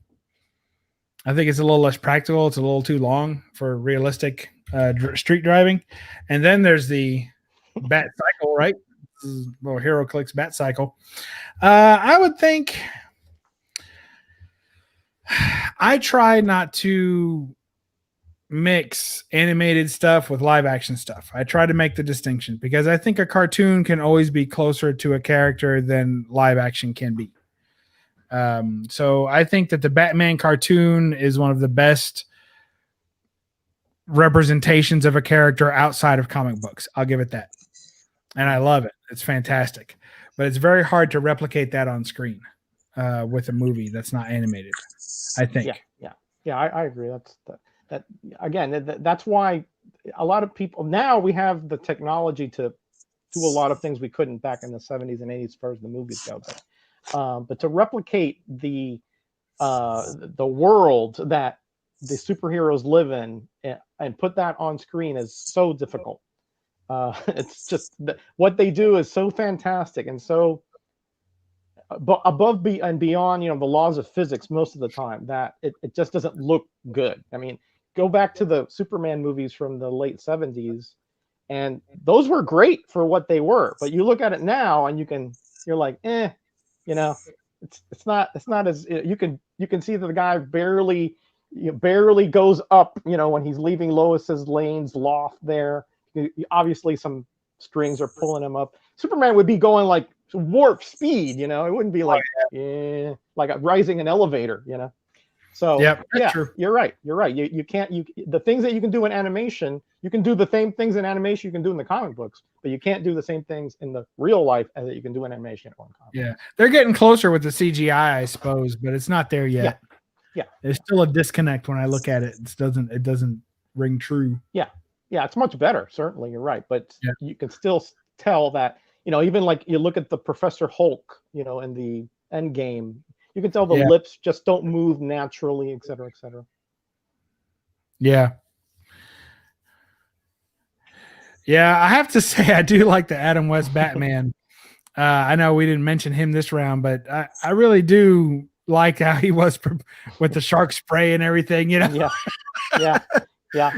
I think it's a little less practical. It's a little too long for realistic street driving. And then there's the Bat Cycle, right? Well, Hero Clicks Bat Cycle. I would think I try not to mix animated stuff with live action stuff. I try to make the distinction because I think a cartoon can always be closer to a character than live action can be. So I think that the Batman cartoon is one of the best representations of a character outside of comic books. I'll give it that. And I love it. It's fantastic. But it's very hard to replicate that on screen with a movie that's not animated, I think. Yeah, I agree. That's why a lot of people now we have the technology to do a lot of things we couldn't back in the 70s and 80s as far as the movies go. But to replicate the world that the superheroes live in and put that on screen is so difficult. It's just what they do is so fantastic and so above and beyond, the laws of physics most of the time that it just doesn't look good. I mean, go back to the Superman movies from the late 70s, and those were great for what they were. But you look at it now, and you're like, it's not as you can see that the guy barely goes up, when he's leaving Lois's Lane's loft there. Obviously, some strings are pulling him up. Superman would be going like warp speed, it wouldn't be like like rising an elevator, So true. You're right. You can't the things that you can do in animation, you can do the same things in animation you can do in the comic books, but you can't do the same things in the real life as that you can do in animation or in comics. Yeah, they're getting closer with the CGI, I suppose, but it's not there yet. Yeah. There's still a disconnect when I look at it. It doesn't ring true. Yeah, it's much better. Certainly, you're right, but Yeah. you can still tell that, even like you look at the Professor Hulk, in the end game, you can tell the lips just don't move naturally, et cetera, et cetera. Yeah. Yeah, I have to say I do like the Adam West Batman. I know we didn't mention him this round, but I really do like how he was with the shark spray and everything. Yeah.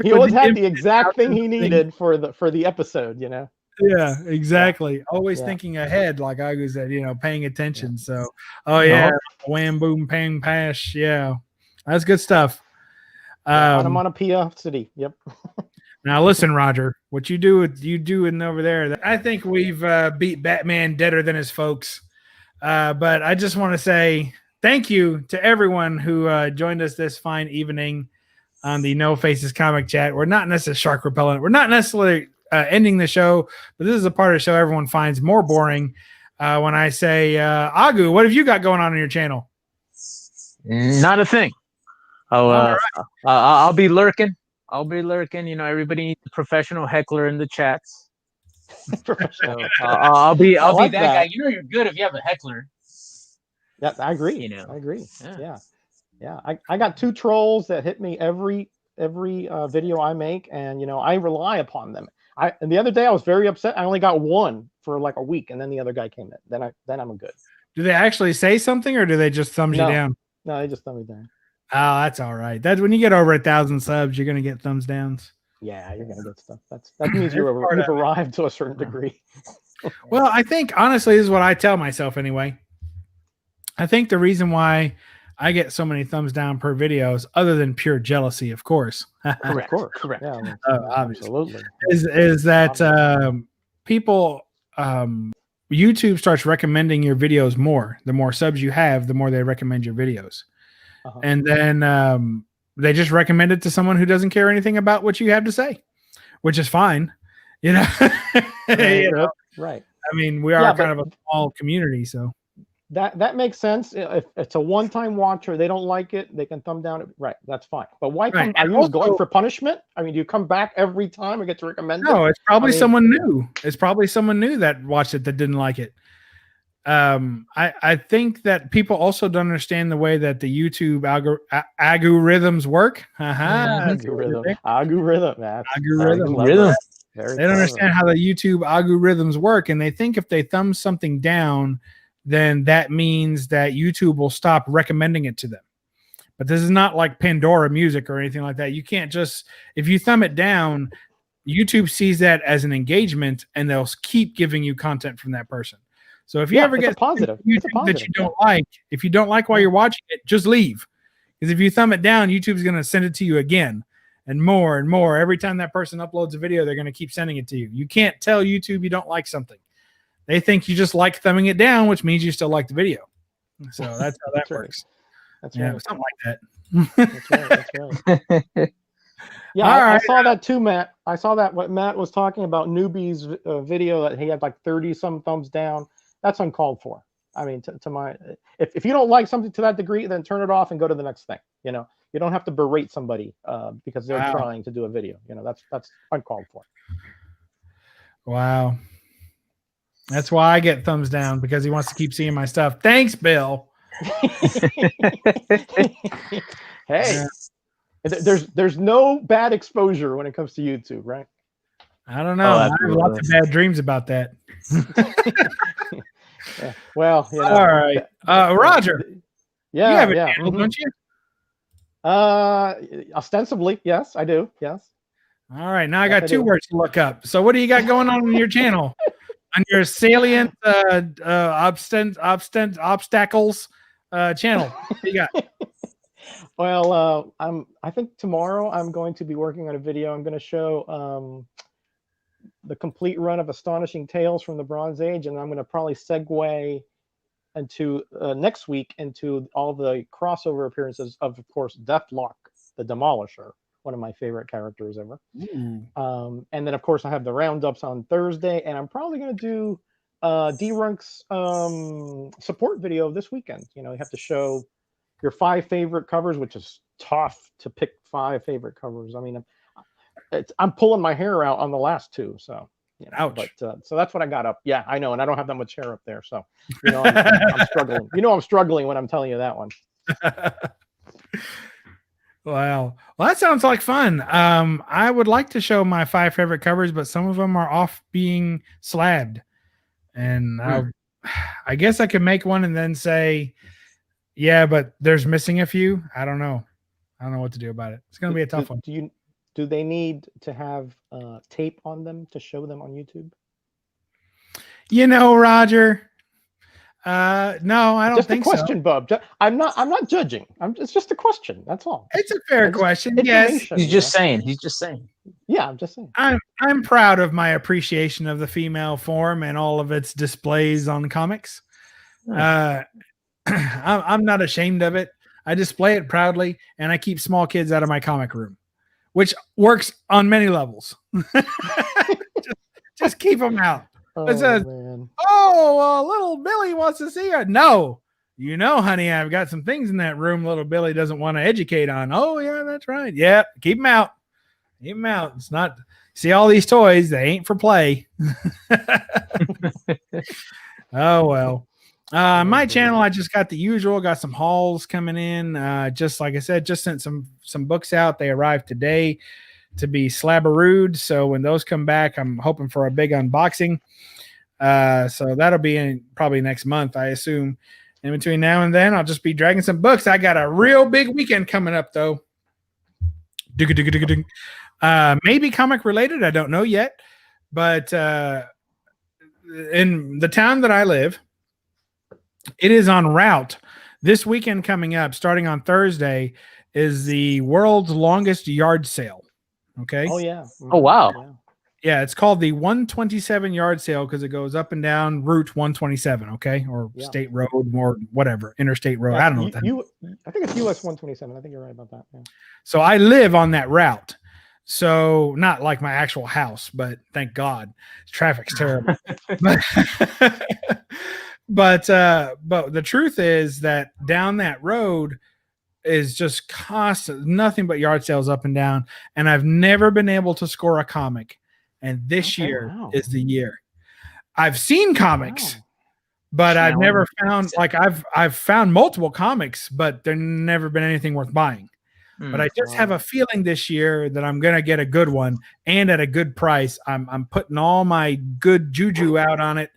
He always had the exact thing he needed for the episode. Yeah, exactly. Yeah. Always thinking ahead, like Agu said, paying attention. Yeah. So, wham, boom, pang, pash. Yeah, that's good stuff. Onomatopoeia City. Yep. Now listen, Roger, what you doing over there? I think we've beat Batman deader than his folks. But I just want to say thank you to everyone who joined us this fine evening on the No Faces Comic Chat. We're not necessarily shark repellent. We're not necessarily ending the show, but this is a part of the show everyone finds more boring. When I say, Agu, what have you got going on your channel? Not a thing. I'll be lurking. Everybody needs a professional heckler in the chats. So, I'll be that guy. You're good if you have a heckler. Yeah, I agree. I agree. Yeah. I got 2 trolls that hit me every video I make, and I rely upon them. And the other day I was very upset. I only got 1 for like a week, and then the other guy came in. Then I'm good. Do they actually say something, or do they just thumbs you down? No, they just thumb me down. Oh, that's all right. That's when you get over 1,000 subs, you're gonna get thumbs downs. Yeah, you're gonna get stuff. That means you've arrived to a certain degree. Well, I think honestly, this is what I tell myself anyway. I think the reason why I get so many thumbs down per videos, other than pure jealousy, of course. Correct. Yeah, absolutely. Is that people YouTube starts recommending your videos more. The more subs you have, the more they recommend your videos. Uh-huh. And then they just recommend it to someone who doesn't care anything about what you have to say, which is fine. Right. I mean, we are kind of a small community, so that makes sense. If it's a one-time watcher, they don't like it, they can thumb down it. Right, that's fine. But why come? Are you going for punishment? I mean, do you come back every time and get to recommend it? No, it's probably someone new. It's probably someone new that watched it that didn't like it. I think that people also don't understand the way that the YouTube Agu rhythms work. Agu Rhythm. Agu Rhythm. They don't understand how the YouTube Agu rhythms work, and they think if they thumb something down, then that means that YouTube will stop recommending it to them. But this is not like Pandora music or anything like that. You can't just, if you thumb it down, YouTube sees that as an engagement, and they'll keep giving you content from that person. So if you ever get positive that you don't like, if you don't like while you're watching it, just leave. Because if you thumb it down, YouTube's going to send it to you again and more and more. Every time that person uploads a video, they're going to keep sending it to you. You can't tell YouTube you don't like something. They think you just like thumbing it down, which means you still like the video. So that's how that works. That's right. Something like that. That's right. Yeah, I saw that too, Matt. I saw that what Matt was talking about newbies video that he had like 30 some thumbs down. That's uncalled for. I mean, to my, if you don't like something to that degree, then turn it off and go to the next thing. You don't have to berate somebody because they're trying to do a video. That's uncalled for. Wow. That's why I get thumbs down, because he wants to keep seeing my stuff. Thanks, Bill. Hey, there's no bad exposure when it comes to YouTube, right? I don't know. I have lots of bad dreams about that. Yeah. Well, all right, Roger. Yeah, you have a channel, don't you? Ostensibly, yes, I do. Yes. All right, now I got 2 words to look up. So, what do you got going on your channel? On your salient obstacles channel, what do you got? Well, I think tomorrow I'm going to be working on a video. I'm going to show the complete run of Astonishing Tales from the Bronze Age, and I'm going to probably segue into next week into all the crossover appearances of course, Deathlock, the Demolisher, one of my favorite characters ever. And then, of course, I have the roundups on Thursday, and I'm probably going to do D-Runk's support video this weekend. You have to show your 5 favorite covers, which is tough to pick 5 favorite covers. I mean, I'm pulling my hair out on the last two. So, Ouch. But so that's what I got up. Yeah, I know, and I don't have that much hair up there. So, I'm struggling. I'm struggling when I'm telling you that one. Wow. Well, that sounds like fun. I would like to show my 5 favorite covers, but some of them are off being slabbed. And I guess I could make one and then say, yeah, but there's missing a few. I don't know. I don't know what to do about it. It's going to be a tough one. Do they need to have tape on them to show them on YouTube? Roger. No, I don't just think a question, so. Bub. I'm not judging. It's just a question. That's all. It's a fair question. Yes. He's just saying. He's just saying. Yeah, I'm just saying. I'm proud of my appreciation of the female form and all of its displays on comics. I'm not ashamed of it. I display it proudly, and I keep small kids out of my comic room, which works on many levels. just keep them out. It says, man. Little Billy wants to see her. No, honey, I've got some things in that room little Billy doesn't want to educate on. Oh, yeah, that's right. Yeah, keep them out. Keep them out. It's not, see all these toys, they ain't for play. Oh, well. My channel, I just got the usual, got some hauls coming in. Just like I said, just sent some books out. They arrived today to be slabberooed. So when those come back, I'm hoping for a big unboxing. So that'll be in probably next month, I assume. In between now and then, I'll just be dragging some books. I got a real big weekend coming up, though. Maybe comic related. I don't know yet. But in the town that I live, it is en route. This weekend coming up, starting on Thursday, is the world's longest yard sale. Okay. Oh, yeah. Oh, wow. Yeah, it's called the 127 yard sale because it goes up and down Route 127, okay? Or state road or whatever, interstate road. I don't know what that I think it's US 127. I think you're right about that. Yeah. So I live on that route. So not like my actual house, but thank God. Traffic's terrible. But the truth is that down that road is just constant, nothing but yard sales up and down. And I've never been able to score a comic. And this year is the year. I've seen comics, but I've never found, like I've found multiple comics, but there's never been anything worth buying. But I just have a feeling this year that I'm gonna get a good one and at a good price. I'm putting all my good juju out on it.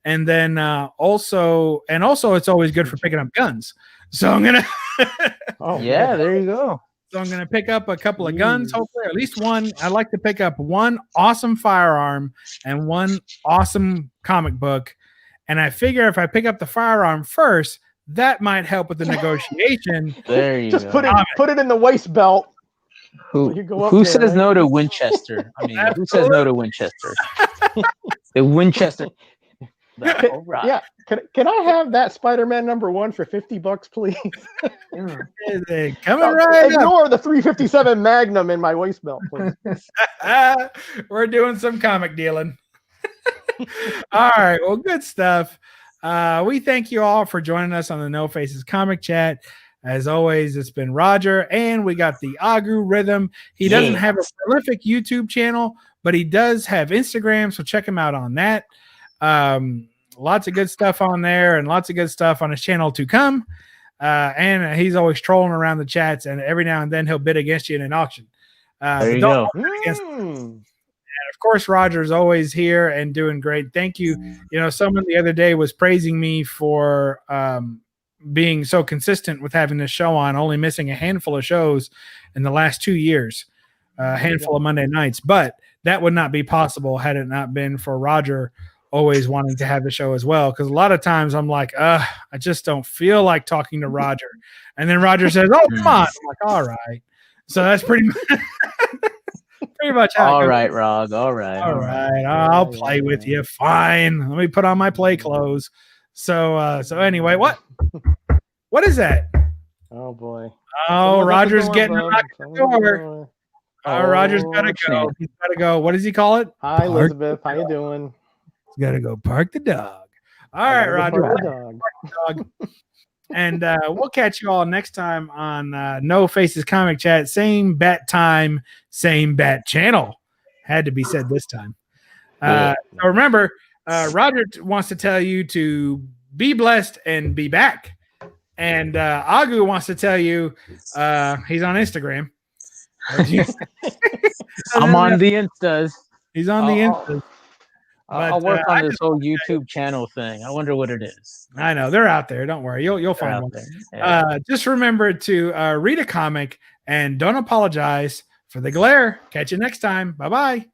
And then also it's always good for picking up guns. So I'm gonna there you go. So I'm gonna pick up a couple of guns, hopefully, at least one. I'd like to pick up one awesome firearm and one awesome comic book. And I figure if I pick up the firearm first, that might help with the negotiation. There you just go. Put it in the waist belt. Who says no to Winchester? I mean, who says no to Winchester? The Winchester. Yeah, can I have that Spider-Man #1 for $50, please? Coming right Ignore the 357 Magnum in my waist belt, please. We're doing some comic dealing. All right, well, good stuff. We thank you all for joining us on the No Faces Comic Chat. As always, it's been Roger, and we got the Agu Rhythm. He doesn't have a prolific YouTube channel, but he does have Instagram, so check him out on that. Lots of good stuff on there and lots of good stuff on his channel to come. And he's always trolling around the chats, and every now and then he'll bid against you in an auction. There you go. And of course, Roger's always here and doing great. Thank you. Someone the other day was praising me for being so consistent with having this show on, only missing a handful of shows in the last 2 years, a handful of Monday nights. But that would not be possible had it not been for Roger always wanting to have the show as well. Because a lot of times I'm like, I just don't feel like talking to Roger. And then Roger says, oh, come on. I'm like, all right. So that's pretty much how all right, Rog. All right. I'll play with you. Fine. Let me put on my play clothes. So anyway, what is that? Oh boy. Oh, Roger's getting knocked at the door. Oh, Roger's gotta go. He's gotta go. What does he call it? Hi, Elizabeth. How you doing? He's gotta go park the dog. All right, Roger. Park the dog. And we'll catch you all next time on No Faces Comic Chat. Same bat time, same bat channel. Had to be said this time. So remember, Roger wants to tell you to be blessed and be back. And Agu wants to tell you he's on Instagram. I'm on the Instas. He's on the Instas. I'll work on this whole YouTube channel thing. I wonder what it is. I know they're out there. Don't worry, you'll find one. Yeah. Just remember to read a comic and don't apologize for the glare. Catch you next time. Bye bye.